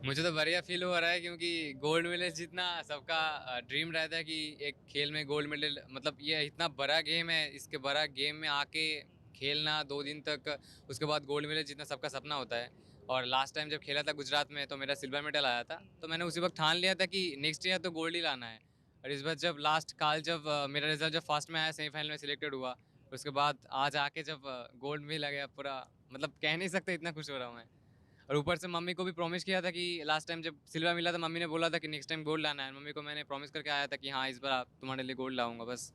मुझे तो बढ़िया फील हो रहा है क्योंकि गोल्ड मेडल जितना सबका ड्रीम रहता है कि एक खेल में गोल्ड मेडल, मतलब ये इतना बड़ा गेम है, इसके बड़ा गेम में आके खेलना 2 दिन तक, उसके बाद गोल्ड मेडल जितना सबका सपना होता है. और लास्ट टाइम जब खेला था गुजरात में तो मेरा सिल्वर मेडल आया था, तो मैंने उसी वक्त ठान लिया था कि नेक्स्ट ईयर तो गोल्ड ही लाना है. और इस बार जब जब मेरा रिजल्ट जब फर्स्ट में आया, सेमीफाइनल में सिलेक्टेड हुआ, उसके बाद आज आके जब गोल्ड मिल गया, पूरा मतलब कह नहीं सकते इतना खुश हो रहा हूँ मैं. और ऊपर से मम्मी को भी प्रॉमिस किया था कि लास्ट टाइम जब सिल्वर मिला था मम्मी ने बोला था कि नेक्स्ट टाइम गोल्ड लाना है. मम्मी को मैंने प्रॉमिस करके आया था कि हाँ इस बार तुम्हारे लिए गोल्ड लाऊंगा. बस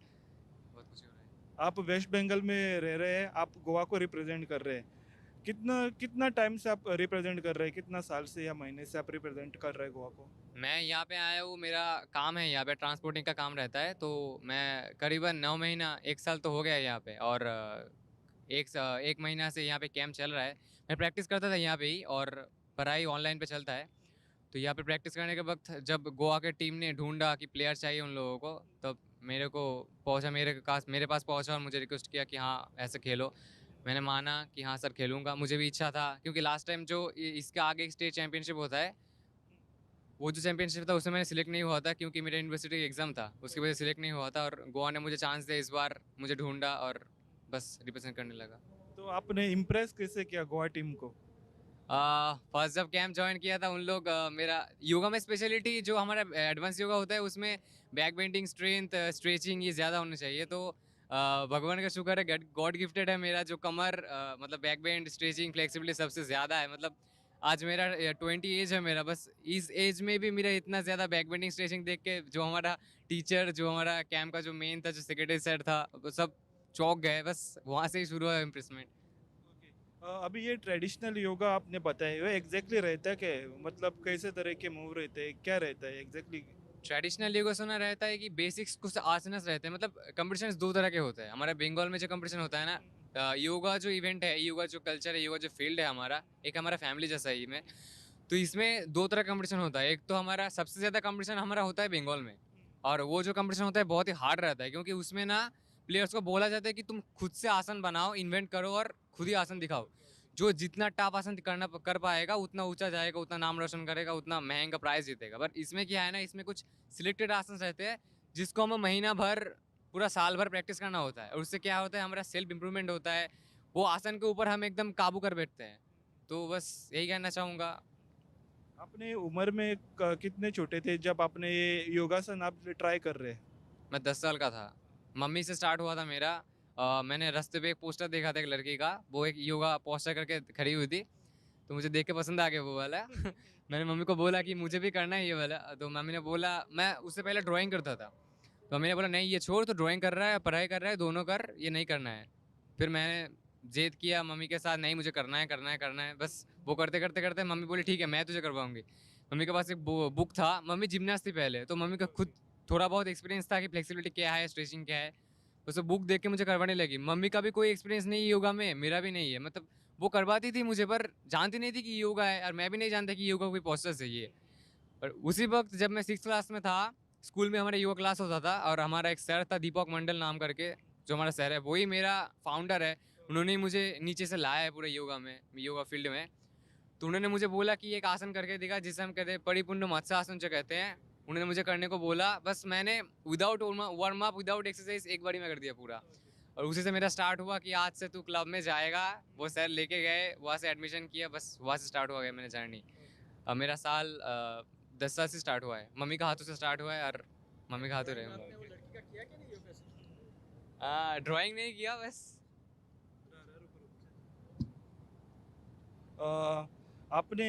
बहुत खुशी हो रहा है. आप वेस्ट बंगाल में रह रहे हैं, आप गोवा को रिप्रेजेंट कर रहे हैं. कितना टाइम से आप रिप्रेजेंट कर रहे हैं, कितना साल से या महीने से आप रिप्रेजेंट कर रहे हैं गोवा को? मैं यहाँ पे आया हूँ, मेरा काम है यहाँ पे ट्रांसपोर्टिंग का काम रहता है, तो मैं करीबन 9 महीना 1 साल तो हो गया है यहाँ पे. और एक महीना से यहाँ पे कैंप चल रहा है. मैं प्रैक्टिस करता था यहाँ पे ही, और पढ़ाई ऑनलाइन पे चलता है. तो यहाँ पे प्रैक्टिस करने के वक्त जब गोवा के टीम ने ढूंढा कि प्लेयर चाहिए उन लोगों को, तब मेरे पास पहुँचा और मुझे रिक्वेस्ट किया कि हाँ ऐसे खेलो. मैंने माना कि हाँ सर खेलूँगा. मुझे भी इच्छा था क्योंकि लास्ट टाइम जो इसके आगे एक स्टेट चैम्पियनशिप होता है, वो जो चैम्पियनशिप था उसमें मैंने सिलेक्ट नहीं हुआ था क्योंकि मेरा यूनिवर्सिटी एग्जाम था, उसकी वजह से सिलेक्ट नहीं हुआ था. और गोवा ने मुझे चांस दिया, इस बार मुझे ढूंढा और बस रिप्रेजेंट करने लगा. तो आपने इम्प्रेस कैसे किया गोवा टीम को? फर्स्ट जब कैंप ज्वाइन किया था उन लोग मेरा योगा में स्पेशलिटी जो हमारा एडवांस योगा होता है उसमें बैक बेंडिंग, स्ट्रेंथ, स्ट्रेचिंग ये ज़्यादा होनी चाहिए. तो भगवान का शुक्र है, गॉड गिफ्टेड है. मेरा जो कमर मतलब बैक बेंड, स्ट्रेचिंग, फ्लेक्सिबिलिटी सबसे ज़्यादा है. मतलब आज मेरा 20 एज है मेरा, बस इस एज में भी मेरा इतना ज़्यादा बैक बेंडिंग, स्ट्रेचिंग देख के जो हमारा टीचर, जो हमारा कैंप का जो मेन था, जो सेक्रेटरी सर था, वो सब चौंक गए. बस वहाँ से ही शुरू हुआ इम्प्रेसमेंट. अभी ये ट्रेडिशनल योगा आपने बताया, वो एग्जैक्टली रहता है क्या? मतलब कैसे तरह के मूव रहते हैं, क्या रहता है एग्जैक्टली? ट्रेडिशनल योगा सुना रहता है कि बेसिक्स कुछ आसनस रहते हैं. मतलब कंपटीशन 2 तरह के होते हैं. हमारे बंगाल में जो कंपटीशन होता है ना, योगा जो इवेंट है, योगा जो कल्चर है, योगा जो फील्ड है हमारा, एक हमारा फैमिली जैसा ही में, तो इसमें 2 तरह का कंपटीशन होता है. एक तो हमारा सबसे ज़्यादा कंपटीशन हमारा होता है बंगाल में, और वो जो कंपटीशन होता है बहुत ही हार्ड रहता है क्योंकि उसमें ना प्लेयर्स को बोला जाता है कि तुम खुद से आसन बनाओ, इन्वेंट करो और खुद ही आसन दिखाओ. जो जितना टफ आसन कर पाएगा उतना ऊंचा जाएगा, उतना नाम रोशन करेगा, उतना महंगा प्राइज जीतेगा. बट इसमें क्या है ना, इसमें कुछ सिलेक्टेड आसन रहते हैं जिसको हमें महीना भर, पूरा साल भर प्रैक्टिस करना होता है. और उससे क्या होता है, हमारा सेल्फ इम्प्रूवमेंट होता है. वो आसन के ऊपर हम एकदम काबू कर बैठते हैं. तो बस यही कहना चाहूँगा अपने उम्र में कितने छोटे थे जब आपने ये योगासन आप ट्राई कर रहे हैं? मैं 10 साल का था। मम्मी से स्टार्ट हुआ था मेरा। मैंने रास्ते पे एक पोस्टर देखा था एक लड़की का, वो एक योगा पोस्टर करके खड़ी हुई थी, तो मुझे देख के पसंद आ गया वो वाला। मैंने मम्मी को बोला कि मुझे भी करना है ये वाला, तो मम्मी ने बोला, मैं उससे पहले ड्राइंग करता था, तो मम्मी ने बोला नहीं ये छोड़, तो ड्राइंग कर रहा है पढ़ाई कर रहा है दोनों कर, ये नहीं करना है। फिर मैंने जिद किया मम्मी के साथ, नहीं मुझे करना है करना है करना है। बस वो करते करते करते मम्मी बोली ठीक है मैं तुझे करवाऊंगी। मम्मी के पास एक बुक था, मम्मी जिम्नास्ट थी पहले, तो मम्मी का खुद थोड़ा बहुत एक्सपीरियंस था कि फ्लेक्सिबिलिटी क्या है, स्ट्रेचिंग क्या है, उसे बुक देख के मुझे करवाने लगी। मम्मी का भी कोई एक्सपीरियंस नहीं है योगा में, मेरा भी नहीं है, मतलब वो करवाती थी मुझे पर जानती नहीं थी कि योगा है, और मैं भी नहीं जानता कि योगा कोई पोस्चर है ये। और उसी वक्त जब मैं 6th क्लास में था, स्कूल में हमारा योगा क्लास होता था, और हमारा एक सर था दीपक मंडल नाम करके, जो हमारा सर है वही मेरा फाउंडर है। उन्होंने ही मुझे नीचे से लाया है पूरे योगा में, योगा फील्ड में। तो उन्होंने मुझे बोला कि एक आसन करके दिखा जिसे हम कहते हैं परिपूर्ण मत्स्यासन जो कहते हैं, उन्होंने मुझे करने को बोला। बस मैंने without warm up without exercise एक बारी में कर दिया पूरा, और उसी से मेरा स्टार्ट हुआ कि आज से तू क्लब में जाएगा। वो सर लेके गए, वहाँ से एडमिशन किया, बस वहाँ से स्टार्ट हुआ गया मैंने जर्नी। अब मेरा साल 10 साल से स्टार्ट हुआ है, मम्मी का हाथों से स्टार्ट हुआ है, और मम्मी का हाथों रहे। ड्राइंग नहीं किया बस। आपने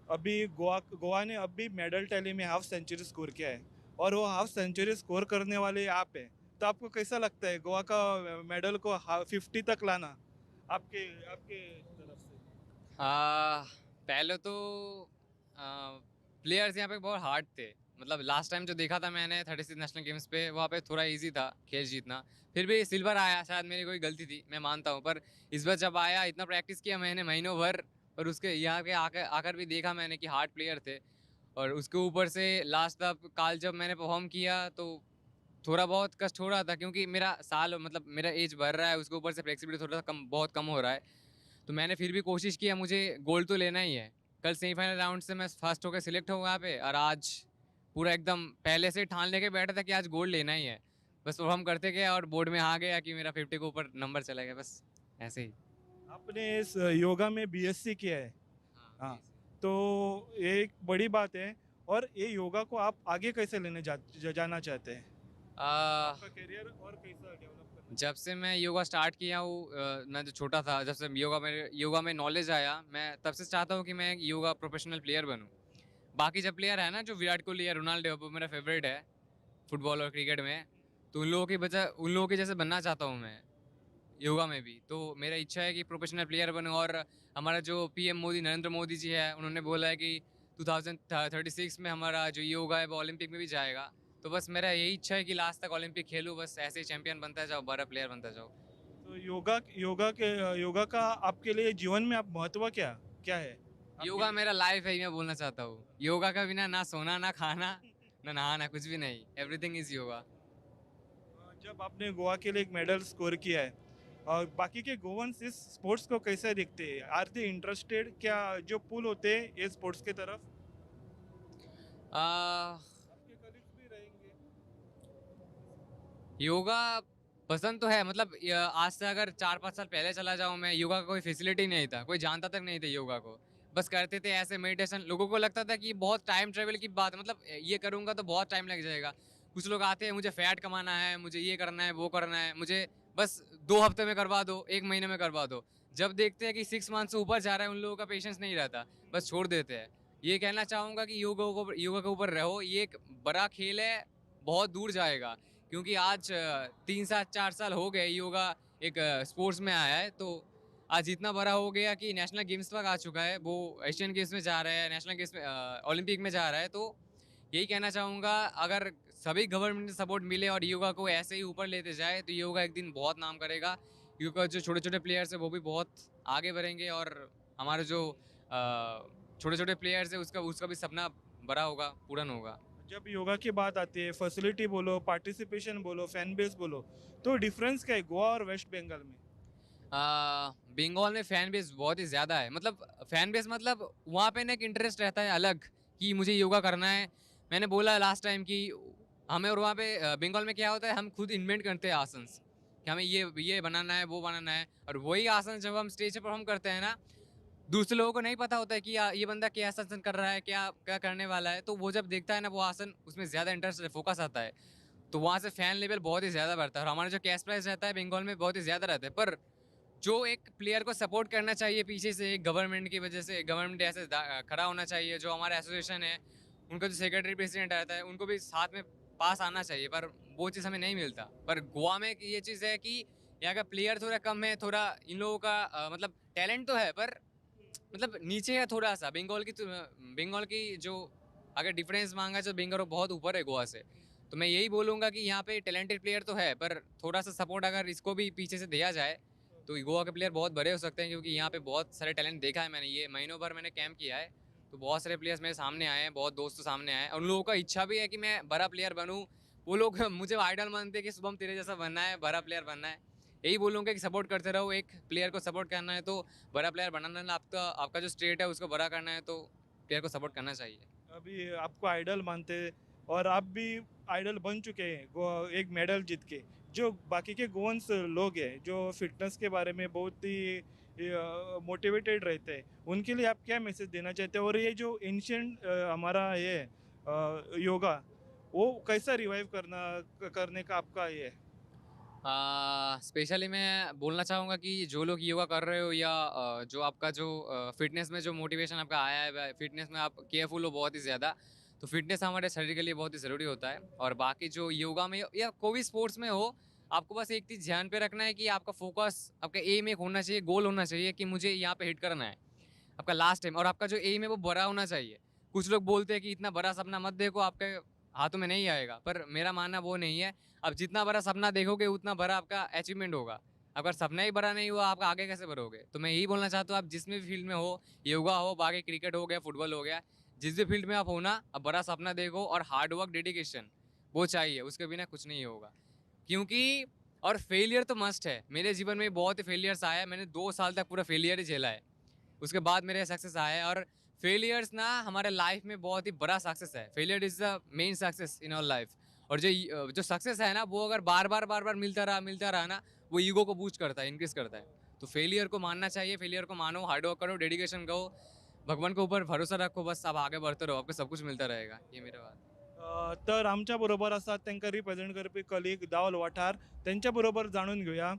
अभी गोवा ने अभी मेडल टैली में हाफ सेंचुरी स्कोर किया है, और वो हाफ सेंचुरी स्कोर करने वाले आप हैं, तो आपको कैसा लगता है गोवा का मेडल को 50 तक लाना आपके आपके तरफ से? पहले तो प्लेयर्स यहाँ पे बहुत हार्ड थे, मतलब लास्ट टाइम जो देखा था मैंने 36 नेशनल गेम्स पे, वहाँ पे थोड़ा इजी था खेल जीतना। फिर भी सिल्वर आया, शायद मेरी कोई गलती थी मैं मानता हूँ, पर इस बार जब आया इतना प्रैक्टिस किया मैंने महीनों भर, और उसके यहाँ के आकर भी देखा मैंने कि हार्ड प्लेयर थे। और उसके ऊपर से लास्ट तक काल जब मैंने परफॉर्म किया तो थोड़ा बहुत कष्ट हो रहा था, क्योंकि मेरा साल मतलब मेरा एज बढ़ रहा है, उसके ऊपर से फ्लेक्सिबिलिटी थोड़ा सा बहुत कम हो रहा है। तो मैंने फिर भी कोशिश किया, मुझे गोल्ड तो लेना ही है। कल सेमीफाइनल राउंड से मैं फर्स्ट होकर सिलेक्ट हुआ यहाँ पे, और आज पूरा एकदम पहले से ठान लेके बैठा था कि आज गोल्ड लेना ही है। बस परफॉर्म करते गए और बोर्ड में आ गया कि मेरा 50 के ऊपर नंबर चला गया, बस ऐसे ही। आपने इस योगा में बीएससी किया है, हाँ, तो ये एक बड़ी बात है। और ये योगा को आप आगे कैसे लेने जाना चाहते हैं? आपका करियर और कैसा डेवलप करना? जब से मैं योगा स्टार्ट किया हूँ, मैं जो छोटा था, जब से योगा में नॉलेज आया, मैं तब से चाहता हूँ कि मैं एक योगा प्रोफेशनल प्लेयर बनूँ। बाकी जब प्लेयर है ना, जो विराट कोहली है, रोनाल्डो, वो मेरा फेवरेट है फुटबॉल और क्रिकेट में, तो उन लोगों के जैसे बनना चाहता हूँ मैं योगा में भी। तो मेरा इच्छा है कि प्रोफेशनल प्लेयर बनूँ। और हमारा जो पीएम मोदी, नरेंद्र मोदी जी है, उन्होंने बोला है कि 2036 में हमारा जो योगा है वो ओलंपिक में भी जाएगा। तो बस मेरा यही इच्छा है कि लास्ट तक ओलंपिक खेलूँ, बस ऐसे ही चैंपियन बनता जाओ, बड़ा प्लेयर बनता जाओ। तो योगा का आपके लिए जीवन में आप महत्व क्या है? योगा मेरा लाइफ है, मैं बोलना चाहता हूँ। योगा का बिना ना सोना, ना खाना, ना नहाना, कुछ भी नहीं, एवरीथिंग इज योगा। जब आपने गोवा के लिए एक मेडल स्कोर किया है, और बाकी के गोवंस इस स्पोर्ट्स को कैसे देखते हैं? Are they interested? क्या जो पुल होते हैं ये स्पोर्ट्स की तरफ? आपके कलीग्स भी रहेंगे। योगा पसंद तो है, मतलब आज से अगर 4-5 साल पहले चला जाऊँ मैं, योगा का कोई फैसिलिटी नहीं था, कोई जानता तक नहीं था योगा को, बस करते थे ऐसे मेडिटेशन। लोगों को लगता था कि बहुत टाइम ट्रेवल की बात है, मतलब ये करूँगा तो बहुत टाइम लग जाएगा। कुछ लोग आते हैं, मुझे फैट कमाना है, मुझे ये करना है, वो करना है, मुझे बस 2 हफ्ते में करवा दो, 1 महीने में करवा दो। जब देखते हैं कि 6 मंथ से ऊपर जा रहा है, उन लोगों का पेशेंस नहीं रहता, बस छोड़ देते हैं। ये कहना चाहूँगा कि योगा के ऊपर रहो, ये एक बड़ा खेल है, बहुत दूर जाएगा। क्योंकि आज 3-4 साल हो गए योगा एक स्पोर्ट्स में आया है, तो आज इतना बड़ा हो गया कि नेशनल गेम्स तक आ चुका है, वो एशियन गेम्स में जा रहा है, नेशनल गेम्स में, ओलंपिक में जा रहा है। तो यही कहना चाहूँगा, अगर सभी गवर्नमेंट सपोर्ट मिले और योगा को ऐसे ही ऊपर लेते जाए तो योगा एक दिन बहुत नाम करेगा। योगा जो छोटे छोटे प्लेयर्स है वो भी बहुत आगे बढ़ेंगे, और हमारे जो छोटे छोटे प्लेयर्स है उसका भी सपना बड़ा होगा, पूर्ण होगा। जब योगा की बात आती है, फैसिलिटी बोलो, पार्टिसिपेशन बोलो, फैन बेस बोलो, तो डिफरेंस क्या है गोवा और वेस्ट बंगाल में? बंगाल में फैन बेस बहुत ही ज़्यादा है, मतलब फैन बेस मतलब वहाँ पे ना एक इंटरेस्ट रहता है अलग कि मुझे योगा करना है। मैंने बोला लास्ट टाइम कि हमें, और वहाँ पे बंगाल में क्या होता है, हम खुद इन्वेंट करते हैं आसन्स कि हमें ये बनाना है, वो बनाना है, और वही आसन जब हम स्टेज पर परफॉर्म करते हैं ना, दूसरे लोगों को नहीं पता होता है कि ये बंदा क्या आसन कर रहा है, क्या क्या करने वाला है, तो वो जब देखता है ना वो आसन, उसमें ज़्यादा इंटरेस्ट फोकस आता है, तो वहाँ से फैन लेवल बहुत ही ज़्यादा बढ़ता है। और हमारा जो कैश प्राइस रहता है बंगाल में बहुत ही ज़्यादा रहता है। पर जो एक प्लेयर को सपोर्ट करना चाहिए पीछे से, एक गवर्नमेंट की वजह से, गवर्नमेंट ऐसे खड़ा होना चाहिए, जो हमारे एसोसिएशन है उनका जो सेक्रेटरी प्रेसिडेंट रहता है उनको भी साथ में पास आना चाहिए, पर वो चीज़ हमें नहीं मिलता। पर गोवा में ये चीज़ है कि यहाँ का प्लेयर थोड़ा कम है, थोड़ा इन लोगों का मतलब टैलेंट तो है पर मतलब नीचे है थोड़ा सा। बंगाल की जो अगर डिफरेंस मांगा तो बंगाल बहुत ऊपर है गोवा से। तो मैं यही बोलूँगा कि यहाँ पे टैलेंटेड प्लेयर तो है, पर थोड़ा सा सपोर्ट अगर इसको भी पीछे से दिया जाए तो गोवा के प्लेयर बहुत बड़े हो सकते हैं, क्योंकि यहाँ पे बहुत सारे टैलेंट देखा है मैंने। ये महीनों भर मैंने कैंप किया है, तो बहुत सारे प्लेयर्स मेरे सामने आए हैं, बहुत दोस्त सामने आए हैं, और उन लोगों का इच्छा भी है कि मैं बड़ा प्लेयर बनूँ। वो लोग मुझे आइडल मानते हैं कि शुभम तेरे जैसा बनना है, बड़ा प्लेयर बनना है। यही बोलूँगा कि सपोर्ट करते रहो। एक प्लेयर को सपोर्ट करना है तो बड़ा प्लेयर बनाना है, आपका जो स्टेट है उसको बड़ा करना है तो प्लेयर को सपोर्ट करना चाहिए। अभी आपको आइडल मानते हैं और आप भी आइडल बन चुके हैं, एक मेडल जीत के। जो बाकी के गोवंस लोग हैं जो फिटनेस के बारे में बहुत ही मोटिवेटेड रहते हैं, उनके लिए आप क्या मैसेज देना चाहते हैं? और ये जो एंशियंट हमारा ये योगा, वो कैसा रिवाइव करने का आपका ये है? स्पेशली मैं बोलना चाहूँगा कि जो लोग योगा कर रहे हो या जो आपका जो फिटनेस में जो मोटिवेशन आपका आया है, फिटनेस में आप केयरफुल हो बहुत ही ज़्यादा, तो फिटनेस हमारे शरीर के लिए बहुत ही ज़रूरी होता है। और बाकी जो योगा में या कोई भी स्पोर्ट्स में हो, आपको बस एक चीज़ ध्यान पे रखना है कि आपका फोकस, आपका एम एक होना चाहिए, गोल होना चाहिए कि मुझे यहाँ पे हिट करना है, आपका लास्ट टाइम। और आपका जो एम है वो बड़ा होना चाहिए। कुछ लोग बोलते हैं कि इतना बड़ा सपना मत देखो, आपके हाथों में नहीं आएगा, पर मेरा मानना वो नहीं है। अब जितना बड़ा सपना देखोगे उतना बड़ा आपका अचीवमेंट होगा। अगर सपना ही बड़ा नहीं हुआ, आप आगे कैसे बढ़ोगे? तो मैं यही बोलना चाहता हूँ, आप जिस भी फील्ड में हो, योगा हो, बाकी क्रिकेट हो गया, फुटबॉल हो गया, जिस भी फील्ड में आप हो ना, अब बड़ा सपना देखो और हार्ड वर्क, डेडिकेशन वो चाहिए, उसके बिना कुछ नहीं होगा। क्योंकि और फेलियर तो मस्ट है। मेरे जीवन में बहुत ही फेलियर्स आया है, मैंने 2 साल तक पूरा फेलियर ही झेला है, उसके बाद मेरे सक्सेस आया है। और फेलियर्स ना हमारे लाइफ में बहुत ही बड़ा सक्सेस है। Failure is the main success in our life. और जो सक्सेस है ना, वो अगर बार बार मिलता रहा ना, वो ईगो को बूस्ट करता है, इंक्रीज करता है। तो फेलियर को मानना चाहिए, फेलियर को मानो, हार्डवर्क करो, डेडिकेशन करो, भगवान के ऊपर भरोसा रखो, बस आप आगे बढ़ते रहो, आपको सब कुछ मिलता रहेगा। ये मेरा बात। तर आमच्या बरोबर आसात तांकां रिप्रेझेंट करपी कलीग दावल वाठार, त्यांच्या बरोबर जाणून घेवया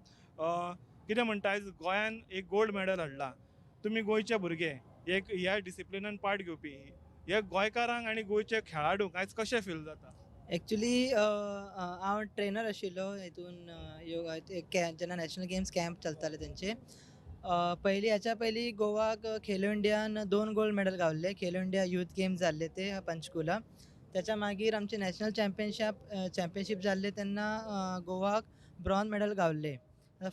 कितें म्हणटा। आयज गोंयान एक गोल्ड मेडल हाडला, तुमी गोंयचे भुरगे, एक ह्या डिसिप्लिनान पार्ट घेवपी, हे गोंयकारांक आनी गोंयचे खेळाडूंक आयज कशें फील जाता? एक्चुली हांव ट्रेनर आशिल्लो हितून योगा जेन्ना नॅशनल गेम्स कॅम्प चलताले तेंचे हेच्या पयलीं गोवाक खेलो इंडियान 2 गोल्ड मेडल गावल्ले। खेलो इंडिया यूथ गेम्स जाल्ले ते पंचकुला। त्याच्या मागीर आमचे नॅशनल चॅम्पियनशीप जाल्ले तेन्ना गोवाक ब्रॉन्झ मेडल गावल्ले।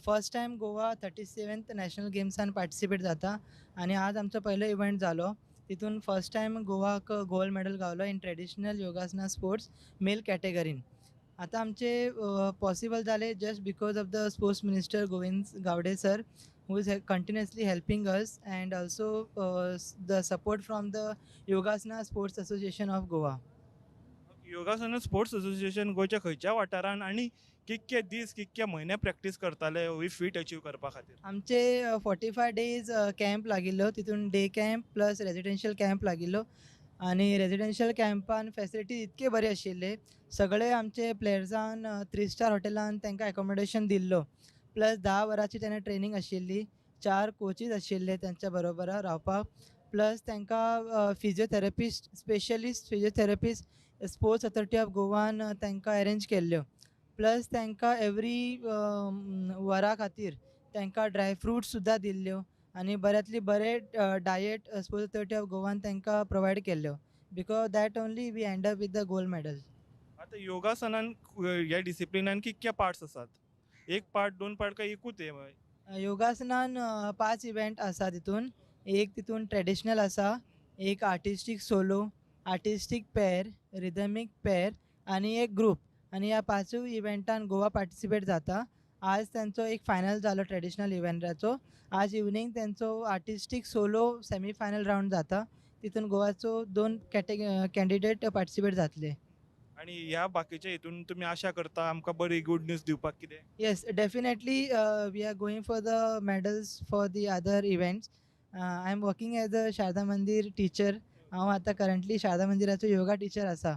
First time Goa 37th national गेम्सान पार्टिसिपेट जाता आणि आज आमचो पयलो इव्हेंट जालो, तितून फर्स्ट टायम गोवाक गोल्ड मेडल गावलो in traditional yogasana sports male कॅटेगरीन। आता आमचे पॉसिबल जाले just because of the sports minister Govind Gaude sir, who is continuously helping us, and also the support from the Yogasana Sports Association of Goa. योगासन sports association गोंयच्या खंयच्या वाठारान आनी कितके दीस कितके म्हयने प्रॅक्टीस करताले ही फीट अचीव करपा खातीर? आमचे 45 days कॅम्प लागिल्लो, तितून day camp plus residential camp लागिल्लो आणि रेजिडेन्शियल कॅम्पान फॅसिलिटी इतके बरे आशिल्ले। सगळे आमचे प्लेयर्सान 3 स्टार हॉटेलान तांकां एकोमोडेशन दिल्लो, प्लस 10 वरांची तेन्ना ट्रेनींग आशिल्ली, 4 कोचीस आशिल्ले त्यांच्या बरोबर रावपाक, प्लस तांकां physiotherapist, specialist physiotherapist sports authority of गोवान तांकां अरेंज केल्ल्यो, प्लस तांकां एवरी वरा खातीर तांकां ड्रायफ्रूट्स सुद्दां दिल्ल्यो आनी बऱ्यांतली बरे डायट स्पोर्ट्स अथॉरिटी ऑफ गोवान तांकां प्रोवायड केल्ल्यो। Because that only we end up with the gold medal. आता योगासनान ह्या डिसिप्लिनान कितके पार्ट्स आसात? एक पार्ट, 2 पार्ट काय एकूच आहे? योगासनान 5 इव्हेंट आसा तितून। एक तितून ट्रेडिशनल आसा, एक आर्टिस्टीक सोलो, आर्टिस्टीक पेर, रिदमीक पेर आणि एक ग्रुप, आणि ह्या 5 इव्हेंटान गोवा पार्टिसिपेट जाता। आज त्यांचो एक फायनल जालो ट्रेडिशनल इव्हेंटाचो। आज इवनिंग त्यांचो artistic solo semi final round जाता, तितून गोवाचो 2 कॅन्डिडेट पार्टिसिपेट जातले। आणि ह्या बाकीच्या हितून तुम्ही आशा करता आमकां बरी गुड न्यूज दिवपाक कितें? Yes, definitely we are going for the medals for the other events, I am working as a Sharda Mandir teacher. हांव आतां करंटली शारदा मंदिराचो योगा टिचर आसा.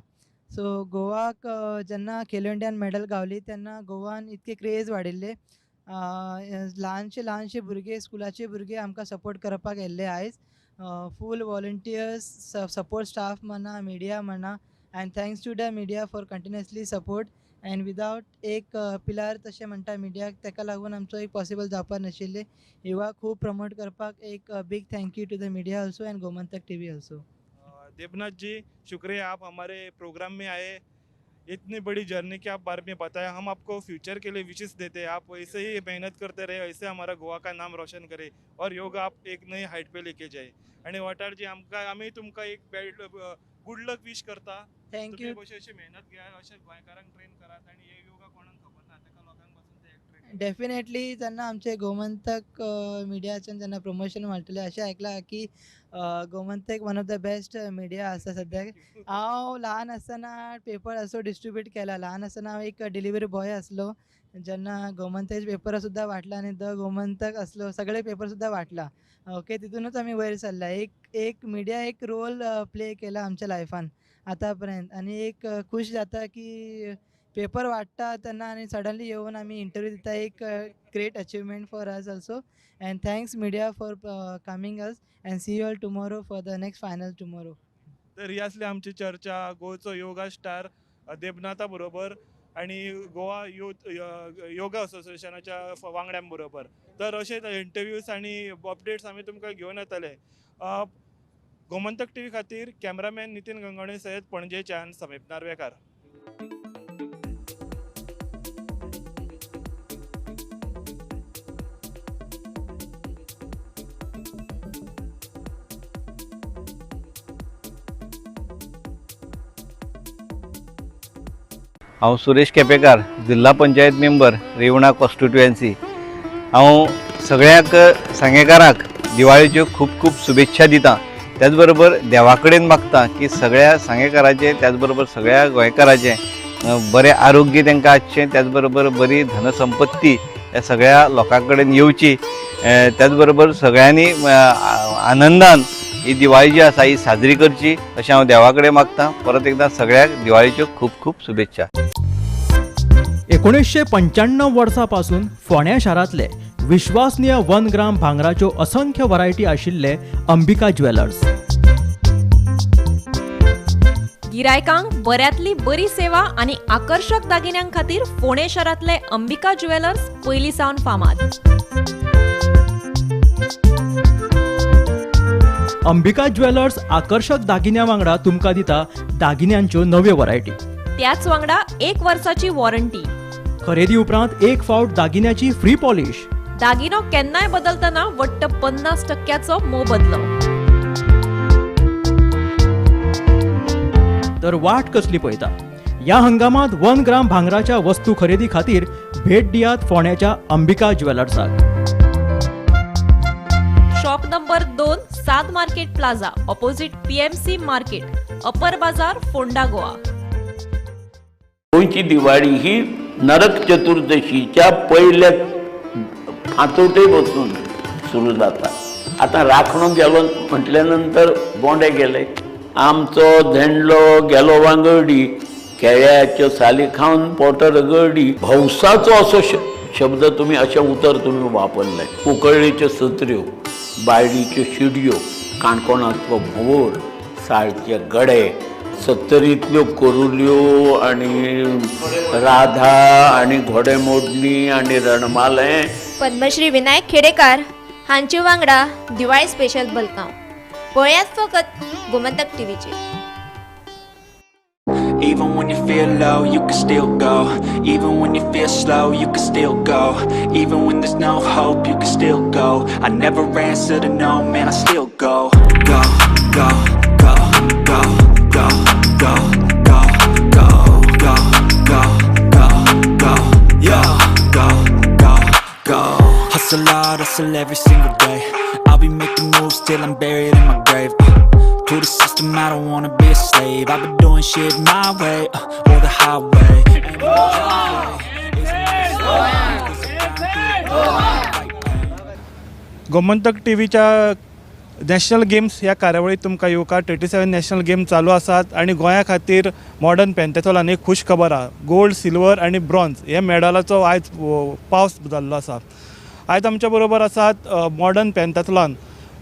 सो गोवाक जेन्ना खेलो इंडियान मेडल गावली तेन्ना गोवान इतके क्रेज वाडिल्ले. ल्हानशे भुरगे स्कुलाचे भुरगे आमकां सपोर्ट करपाक येल्ले आयज. फूल वॉलंटियर्स सपोर्ट स्टाफ म्हणा मिडिया म्हणा and thanks to the media for continuously support. And without एक पिलार तशें म्हणटा मिडियाक तेका लागून आमचो एक पॉसिबल जावपाक नाशिल्लें. युवा खूब प्रमोट करपाक एक big thank you to the media also and Gomantak TV also. Devnath ji, शुक्रिया आप हमारे प्रोग्राम में आए. इतनी बड़ी जर्नी की आप बारे में बताया. हम आपको फ्यूचर के लिए विशेष देते हैं. आप ऐसे ही मेहनत करते रहे, ऐसे हमारा गोवा का नाम रोशन करे और योगा आप एक नई हाइट पे लेके जाए. आणि वाटार जी आम्ही तुमका एक गुड लक विश करता. Thank you. अशी मेहनत घ्या, अशा गोंयकारांक ट्रेन करात आणि हे योगा कोणाक खबर ना तेका लोकांपासून ते ट्रेन. डेफिनेटली जेन्ना आमचे गोमंतक मिडियाच्यान जेन्ना प्रमोशन वाडटलें अशें आयकलां की Gomantak one of the best media आसा सद्याक. हांव ल्हान आसतना पेपर असो डिस्ट्रिब्यूट केला. ल्हान आसतना हांव एक डिलिवरी बॉय आसलो. जेन्ना गोमंतक पेपर सुद्दां वाटला आनी द गोमंतक असलो सगळे पेपर सुद्दां वाटला. ओके, तितूनच आमी वयर सरला. एक मिडिया एक रोल प्ले केला आमच्या लायफान आतां पर्यंत. आनी एक खूश जाता की पेपर वाटता तेन्ना आनी सडनली येवन आमी इंटरव्यू दिता. एक great achievement for us also. And thanks media for coming us and see you all tomorrow for the next final tomorrow. तर ही असली आमची चर्चा गोवचो योगा स्टार देबनाथा बरोबर आणि गोवा यूथ योगा असोसिएशनाच्या वांगड्यां बरोबर. तर अशे इंटरव्यूज आणि अपडेट्स आमी तुमकां घेवन येतले. गोमंतक टीव्ही खातीर कॅमेरामॅन नितीन गंगवणे सयत पणजेच्यान समीप नार्वेकार. हांव सुरेश केपेकार, जिल्हा पंचायत मेंबर रेवणा कॉन्स्टिट्युएन्सी. हांव सगळ्याक सांगेकारांक दिवाळेच्यो खूब खूब शुभेच्छा दिता. त्याच बरोबर देवा कडेन मागता की सगळ्या सांगेकाराचे त्याच बरोबर सगळ्या गोंयकाराचे बरें आरोग्य तांकां आसचें. त्याच बरोबर बरी धनसंपत्ती ह्या सगळ्या लोकां कडेन येवची. त्याच बरोबर सगळ्यांनी आनंदान ही दिवाळी जी आसा ही साजरी करची अशें हांव देवा कडेन मागता. परत एकदां सगळ्याक दिवाळेच्यो खूब खूब शुभेच्छा. 1995 वर्सापासून फोंड्या शारांतले विश्वासनीय 1 ग्राम भांगराच्यो असंख्य व्हरायटी आशिल्ले अंबिका ज्वेलर्स. गिरायकांक बऱ्यांतली बरी सेवा आणि आकर्षक दागिन्यां खातीर फोंडे शारांतले अंबिका ज्वेलर्स पयलीं सावन फामाद. अंबिका ज्वेलर्स आकर्षक दागिन्या वांगडा तुमकां दिता दागिन्यांच्यो नव्यो व्हरायटी. त्याच वांगडा 1 वर्साची वॉरंटी. खरेदी उपरांत 1 फावट दागिन्याची फ्री पॉलिश. दागिनो केन्नाय बदलतना वट्ट 50% मोबदलो. तर वाट कसली पळयता? या हंगामात 1 ग्राम भांगराच्या वस्तू खरेदी खातीर भेट दियात फोंड्याच्या अंबिका ज्वेलर्साक. Shop number 2, 7 market plaza, opposite PMC market, upper bazaar, Ponda, Goa. गोंयची दिवाळी ही नरक चतुर्दशीच्या पयल्या फांतोटे बसून सुरू जाता. आता राखणो गेलो म्हटल्या नंतर बोंडे गेले. आमचो झेंडलो गेलो वांगडी, केळ्याच्यो साली खावन पोट रगडी. भौसाचो असो शब्द तुम्ही अशें उतर तुम्ही वापरले. कुंकळ्ळेच्यो सत्र्यो, बायडीच्यो शिडयो, काणकोणाचो भोर, साळचे गडे, सत्तरींतल्यो कोरुल्यो आणि राधा आणि घोडेमोडणी आणि रणमाले. पद्मश्री विनायक खेडेकार हांचे वांगडा दिवाळी स्पेशल बल्कां पळयात फकत Gomantak टीव्हीचेर. Even when you feel low, you can still go. Even when you feel slow, you can still go. Even when there's no hope, you can still go. I never answer to no, man, I still go. Go, go, go, go, go, go, go, go, go, go, go, go, yeah, go, go, go. Hustle hard, hustle every single day. I'll be making moves till I'm buried in my grave. To the system, I don't wanna be a slave. I've been doing shit my way, or the highway. Gomantak टीव्हीच्या national games ह्या कार्यावळीत तुमकां येवकार 37 national game चालू आसात आनी गोंया खातीर modern pentathlon एक खुश खबर आहा. गोल्ड, सिल्वर आनी ब्रॉन्झ हे मेडलाचो आयज पावस जाल्लो आसा. आयज आमच्या बरोबर आसात मॉडर्न पेंटाथलॉन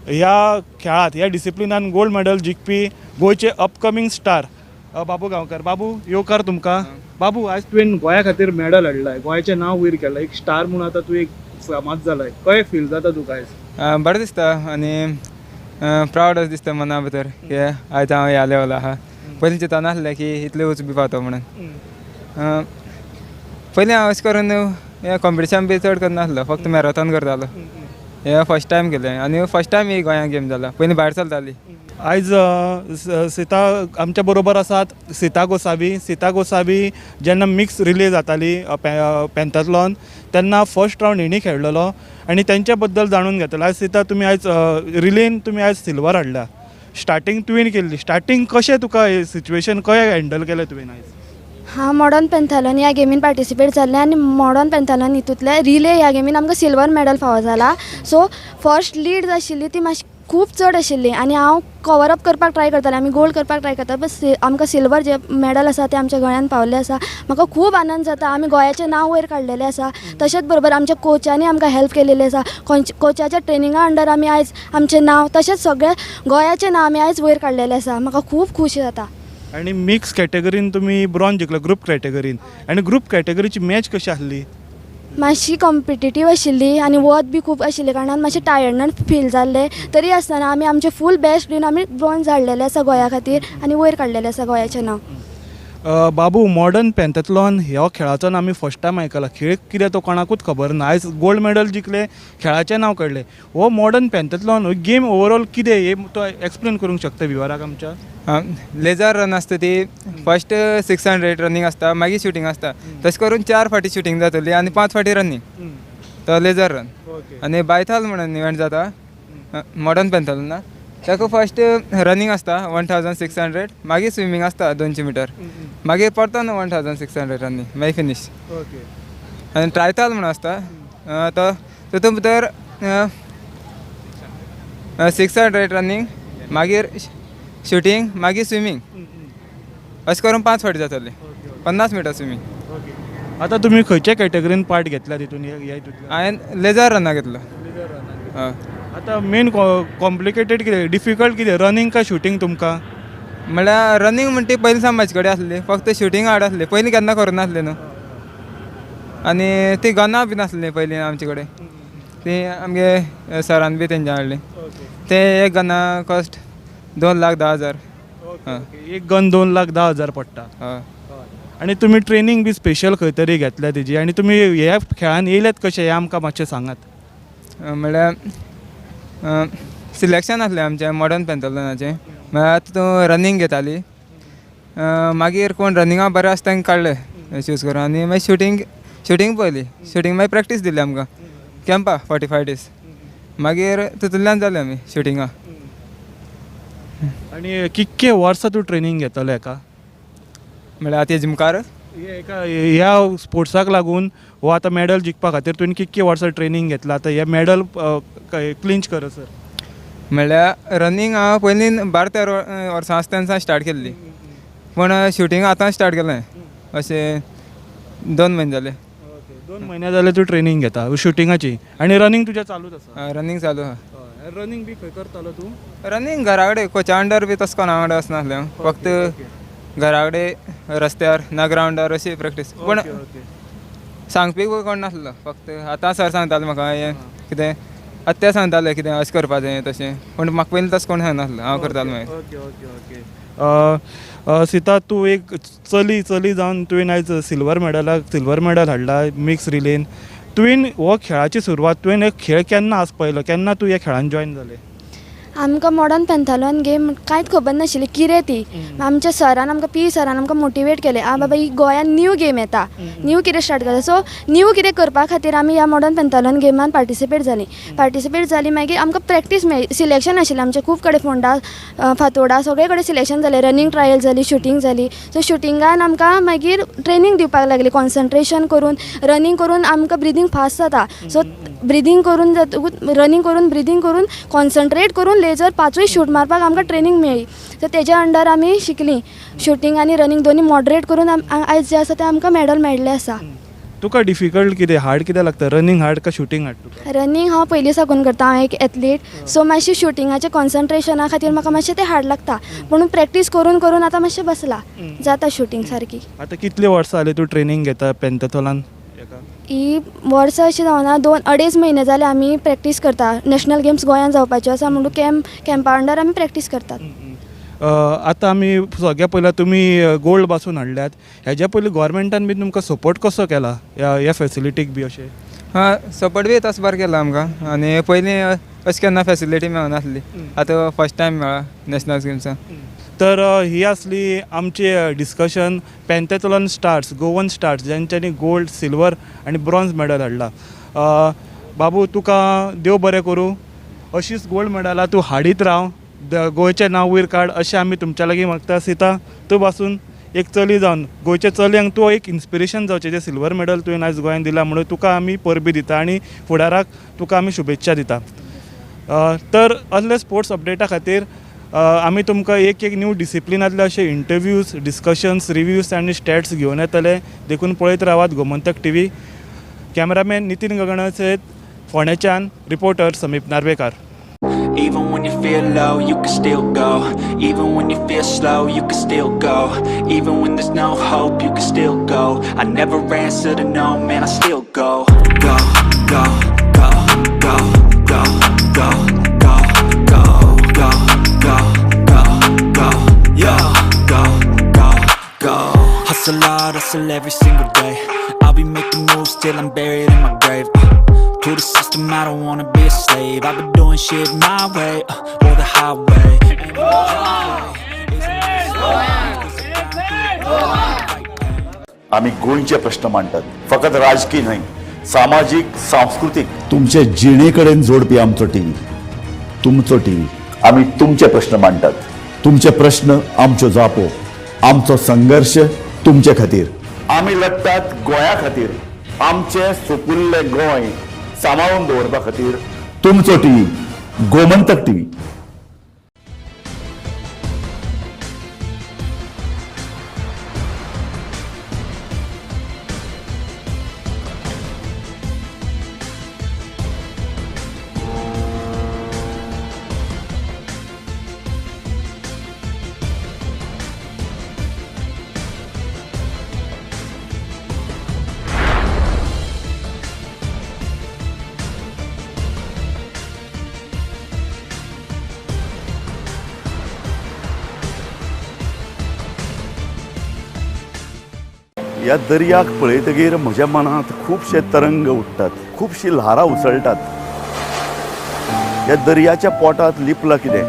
ह्या खेळांत ह्या डिसिप्लिनान गोल्ड मेडल जिखपी गोंयचे अपकमिंग स्टार बाबू गांवकर. बाबू येवकार तुमकां. बाबू आयज तुवें गोंया खातीर मेडल हाडलाय, गोंयचें नांव वयर केलां, एक स्टार म्हणून आतां तूं एक फामाद जालाय. कशें फील जाता तुका आयज? बरें दिसता आनी प्रावड दिसता मना भितर की आयज हांव ह्या लेवला आहा. पयलीं चिंतून नासलें की इतले उंच बी पावता म्हणून. पयलीं हांव अशें करून हे कॉम्पिटिशन बी चड करनासलो, फक्त मॅरेथॉन करतालो. हे फर्स्ट टायम केलें आनी फर्स्ट टायम ही गोंयांत गेम जाला. पयलीं भायर चलताली. आयज सीता आमच्या बरोबर आसात सीता गोसावी. सीता गोसावी जेन्ना मिक्स रिले जाताली पेंटाथलॉन तेन्ना फर्स्ट रावंड हेणी खेळलेलो आनी तेंच्या बद्दल जाणून घेतलो. आयज सीता तुमी आयज रिलेन तुमी आयज सिल्वर हाडला. स्टार्टींग तुवें केल्ली. स्टार्टींग कशें तुका सिच्युएशन कशें हँडल केलें तुवें आयज? हांव मॉडर्न पेंथालॉन ह्या गेमीन पार्टिसिपेट जाल्लें आनी मॉडर्न पेंथालॉन हितूंतले रिले ह्या गेमीन आमकां सिल्वर मेडल फावो जाला. सो फर्स्ट लीड आशिल्ली ती मातशी खूब चड आशिल्ली आनी हांव कवर अप करपाक ट्राय करतालें. आमी गोल्ड करपाक ट्राय करता बट आमकां सिल्वर जे मेडल आसा ते आमच्या गोंयांत पावल्ले आसा. म्हाका खूब आनंद जाता. आमी गोंयाचें नांव वयर काडलेलें आसा. तशेंच बरोबर आमच्या कोचांनी आमकां हेल्प केलेली आसा. कोचाच्या ट्रेनिंगा अंडर आमी आयज आमचें नांव तशेंच सगळें गोंयाचें नांव आमी आयज वयर काडलेलें आसा. म्हाका खूब खोशी जाता. आनी मिक्स कॅटेगरीन तुमी ब्रॉन्झ जिखलो ग्रुप कॅटेगरीन. आनी ग्रुप कॅटेगरीची मॅच कशी आसली? मातशी कॉम्पिटिटीव आशिल्ली आनी वत बी खूब आशिल्ले कारणान मातशें टायर्डनस फील जाल्लें. तरी आसतना आमी आमचें फूल बेस्ट दिवन आमी ब्रॉन्झ हाडलेलें आसा गोंया खातीर आनी वयर काडलेलें आसा गोंयाचें नांव. बाबू मॉडर्न पेंटाथलॉन ह्या खेळाचो आमी फर्स्ट टायम आयकला. खेळ कितें तो कोणाकूच खबर ना. आयज गोल्ड मेडल जिखले, खेळाचें नांव काडलें. हो मॉडर्न पेंटाथलॉन हो गेम ओवरऑल कितें हे तो एक्सप्लेन करूंक शकता विवराक आमच्या? लेजर रन आसता ती फर्स्ट 600 रनिंग आसता, मागीर शूटिंग आसता. तशें करून 4 फावटी शूटिंग जातली आनी 5 फावटी रनिंग. तो लेजर रन. आनी बायथाल म्हणून इव्हेंट जाता मॉडर्न पेंटाथलॉनाक. ताका फर्स्ट रनिंग आसता 1600, मागीर स्विमींग आसता 200 मिटर, मागीर परतून 1600 रनिंग, मागीर फिनीश. आनी ट्रायथाल म्हणून आसता तो तितून भितर 600 रनिंग, मागीर शूटिंग, मागीर स्विमींग. अशें करून 5 फावटी जातली. 50 मिटर स्विमींग. आतां तुमी खंयच्या कॅटेगरीन पार्ट घेतल्या तितून? हांवें लेजर रना घेतलो. आतां मेन कॉम्प्लिकेटेड कितें, डिफिकल्ट कितें, रनिंग काय शूटिंग तुमकां? म्हळ्यार रनिंग म्हणटी पयलीं सावन म्हाजे कडेन आसली, फक्त शूटिंग हार्ड आसली. पयलीं केन्ना करूं नासलें न्हू. आनी ती गनां बी नासलीं पयलीं आमचे कडेन. ती आमगे सरान बी तेंच्या हाडली. ते एक गना कॉस्ट 2,10,000. एक गन 2,10,000 पडटा. आनी तुमी ट्रेनींग बी स्पेशल खंय तरी घेतल्या तेजी. आनी तुमी ह्या खेळान येयल्यात कशें हें आमकां मातशें सांगात. म्हळ्यार सिलेक्शन आसलें आमचें मॉडर्न पेंटाथलॉनाचें. म्हळ्यार तितून रनिंग घेताली, मागीर कोण रनिंगा बरें आसता तांकां काडलें चूज करून. आनी मागीर शूटिंग पयली. शूटिंग मागीर प्रॅक्टीस दिली आमकां कॅम्पा 45 days. मागीर तितूंतल्यान जालें आमी शूटिंगा. आनी कितके वर्सां तूं ट्रेनींग घेतलो हेका? म्हळ्यार तेजे मुखार ह्या स्पोर्ट्साक लागून हो आतां मेडल जिखपा खातीर तुवें कितके वर्सां ट्रेनींग घेतला आतां हे मेडल क्लिंच करसर? म्हळ्यार रनिंग हांव पयलीं 12-13 वर्सां आसतना स्टार्ट केल्ली, पूण शूटिंग आतां स्टार्ट केलें. अशें 2 म्हयने जाले. 2 म्हयने जाले तूं ट्रेनींग घेता शूटिंगाची. आनी रनिंग तुजें चालूच आसा? रनिंग चालू आहा. रनिंग बी खंय करतालो तूं? रनिंग घरा कडेन कोचा अंडर बी तसो कोणा कडेन वचनासलें हांव. फक्त घरा कडेन रस्त्यार ना ग्रावंडार अशी प्रॅक्टीस. पूण सांगपी कोण नासलो. फक्त आतां सर सांगतालो म्हाका हें कितें, आतां ते सांगताले कितें अशें करपाचें तशें. पूण म्हाका पयलीं तसो कोण सांगनासलो, हांव करतालो मागीर. सीता तूं एक चली जावन तुवें आयज सिल्वर मेडल हाडला मिक्स रिलेन. तुवें हो खेळाची सुरवात तुवें एक खेळ केन्ना आसपयलो, केन्ना तूं ह्या खेळान जॉयन जालें? आमकां मॉडर्न पेंथालॉन गेम कांयच खबर नाशिल्ली कितें ती. आमच्या सरान आमकां पी सरान आमकां मोटिवेट केलें. बाबा ही गोंयान न्यू गेम येता, न्यू कितें स्टार्ट करता. सो न्यू कितें करपा खातीर आमी ह्या मॉडर्न पेंथालॉन गेमान पार्टिसिपेट जाली. मागीर आमकां प्रॅक्टीस मेळ्ळी. सिलेक्शन आशिल्लें आमचें खूब कडेन, फोंडा, फातोर्डा सगळे कडेन सिलेक्शन जालें. रनिंग ट्रायल जाली, शूटिंग जाली. सो शूटिंगान आमकां मागीर ट्रेनींग दिवपाक लागली, कॉन्सन्ट्रेशन करून रनिंग करून आमकां ब्रिदींग फास्ट जाता. सो ब्रिदींग करून रनिंग करून ब्रिदींग करून कॉन्सन्ट्रेट करून लेजर 5य शूट मारपाक आमकां ट्रेनींग मेळ्ळी. तर तेज्या अंडर आमी शिकलीं शूटिंग आनी रनिंग दोनी मॉडरेट करून आयज जे आसा ते आमकां मॅडल मेळ्ळें आसा. तुका डिफिकल्ट कितें हार्ड कितें लागता, रनिंग हार्ड का शूटिंग हार्ड तुका? रनिंग हांव पयलीं साकून करता, हांव एक एथलीट, सो मातशें शुटिंगाच्या कॉन्सन्ट्रेशना खातीर म्हाका मातशें तें हार्ड लागता. पूण प्रॅक्टीस करून करून आतां मातशें बसलां, जाता शूटिंग सारकी. आतां कितले वर्सां जाली तूं ट्रेनींग घेता पेंटाथॉलान? ही वर्सां अशी जावना, 2-2.5 म्हयने जाले आमी प्रॅक्टीस करता. नॅशनल गेम्स गोंयांत जावपाच्यो आसा म्हणून कॅम्पा अंडर आमी प्रॅक्टीस करतात. आतां आमी सगळ्या पयलीं तुमी गोल्ड पासून हाडल्यात, हेज्या पयलीं गोवोरमेंटान बी तुमकां सपोर्ट कसो केला ह्या फॅसिलिटीक बी अशें? हां, सपोर्ट बी तसो बरो केला आमकां. आनी पयलीं अशें केन्ना फॅसिलिटी मेळनासली, आतां फर्स्ट टायम मेळ्ळा नॅशनल गेम्सां. तर ही असली आमची discussion pentathlon stars, Goan stars, ज्यांच्यांनी गोल्ड, सिल्वर आणि ब्रॉन्झ मेडल हाडला. बाबू तुका देव बरें करूं, अशीच गोल्ड मेडलां तूं हाडीत राव, गोंयचें नांव वयर काड अशें आमी तुमच्या लागीं मागता आसता. तूं पासून एक चली जावन गोंयच्या चलयांक तूं एक इन्स्पिरेशन जावचें. जें सिल्वर मेडल तुवें आयज गोंयांत दिला म्हणून तुका आमी परबी दिता आनी फुडाराक तुका आमी शुभेच्छा दिता. तर असले स्पोर्ट्स अपडेटा खातीर आमी तुमकां एक न्यू डिसिप्लिनांतले अशे इंटरव्यूज, डिस्कशन्स, रिव्यूज आनी स्टॅट्स घेवन येतले. देखून पळयत रावात गोमंतक टीव्ही. कॅमेरामॅन नितीन गगणा सयत फोंडेच्यान रिपोर्टर समीप Narvekar. Even when you feel low, you can still go. Even when you feel slow, you can still go. Even when there's no hope, you can still go. I never answer to no, man, I still go. Go, go, go, go, go, go, go, go, go, go, go, go, yeah, go, go, go. Hustle hard, hustle every single day. I'll be making moves till I'm buried in my grave. To the system, I don't wanna be a slave. I've been doing shit my way, or the highway. आम्ही गोंयचे प्रश्न मांडटात, फकत राजकीय न्हय, सामाजिक, सांस्कृतिक. तुमचे जिणेकडेन जोडपी आमचो टीव्ही, तुमचो टीव्ही. आम्ही तुमचे प्रश्न मांडटात, तुमचे प्रश्न आमच्यो जापो, आमचो संघर्ष तुमचे खातीर. आम्ही लढटात गोंया खातीर, आमचे सोपुल्ले गोंय सांबाळून दवरपा खातीर. तुमचो टीव्ही, गोमंतक टीव्ही. ह्या दर्याक पळयतकीर म्हज्या मनांत खुबशे तरंग उठटात, खुबशी ल्हारां उसळटात. ह्या दर्याच्या पोटांत लिपलां कितें?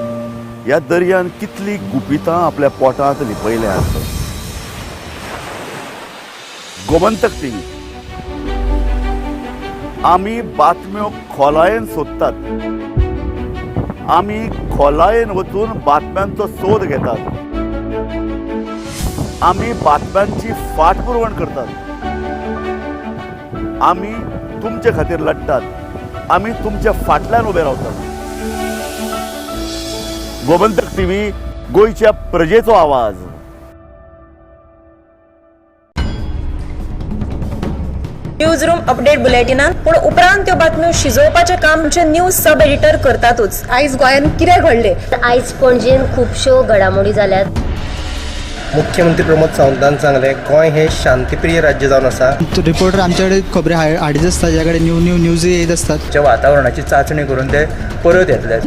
ह्या दर्यान कितली गुपितां आपल्या पोटांत लिपयल्यात. गोमंतक टीव्ही. आमी बातम्यो खोलायेन सोदतात, आमी खोलायेन वचून बातम्यांचो सोद घेतात, आमी बातम्यांची फाटपुरवण करतात, आमी तुमचे खातीर लढटात, आमी तुमच्या फाटल्यान उबे रावतात. गोमंतक टीव्ही, गोंयच्या प्रजेचो आवाज. न्यूज रूम अपडेट बुलेटिनान पूण उपरांत त्यो बातम्यो शिजोवपाचें काम आमचे न्यूज सब एडिटर करतातूच. आयज गोंयांत कितें घडलें? आयज पणजेन खुबश्यो घडामोडी जाल्यात. मुख्यमंत्री प्रमोद सावंतान सांगलें गोंय हे शांतीप्रिय राज्य जावन आसा. रिपोर्टर आमचे कडेन खबरी हाडीत आसता, ज्या कडेन न्यूज येत असतात. वातावरणाची चांचणी करून ते परत येतले.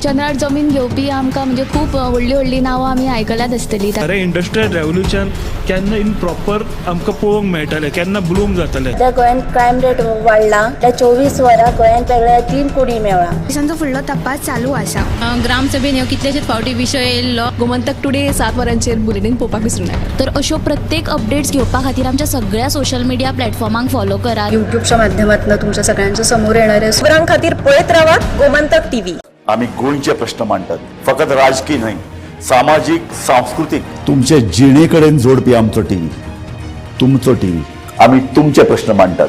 चंद्रार जमीन घेवपी आमकां म्हणजे खूब व्हडली नांवां आमी आयकल्यात आसतली. अरे इंडस्ट्रियल रेव्होल्युशन केन्ना इन प्रॉपर आमकां पळोवंक मेळटलें, केन्ना ब्लूम जातलें. त्या गोंयांत क्रायम रेट वाडला. त्या 24 वरां गोंयांत वेगळ्या 3 कुडी मेळ्ळा. देशांचो फुडलो तपास चालू आसा. ग्रामसभेन ह्यो कितलेशेच फावटी विशय येयल्लो. गोमंतक टुडे 7 वरांचेर बुलेटिन पळोवपाक विसरूं नाका. तर अश्यो प्रत्येक अपडेट्स घेवपा खातीर आमच्या सगळ्या सोशल मिडिया प्लॅटफॉर्मांक फॉलो करा. युट्यूबच्या माध्यमातून तुमच्या सगळ्यांच्या समोर येणाऱ्या खबरां खातीर पळयत रावात गोमंतक टीव्ही. आम्ही गोंयचे प्रश्न मांडटात, फकत राजकीय न्हय, सामाजिक, सांस्कृतिक. तुमचे जिणेकडेन जोडपी आमचो टीव्ही, तुमचो टीव्ही. आम्ही तुमचे प्रश्न मांडटात,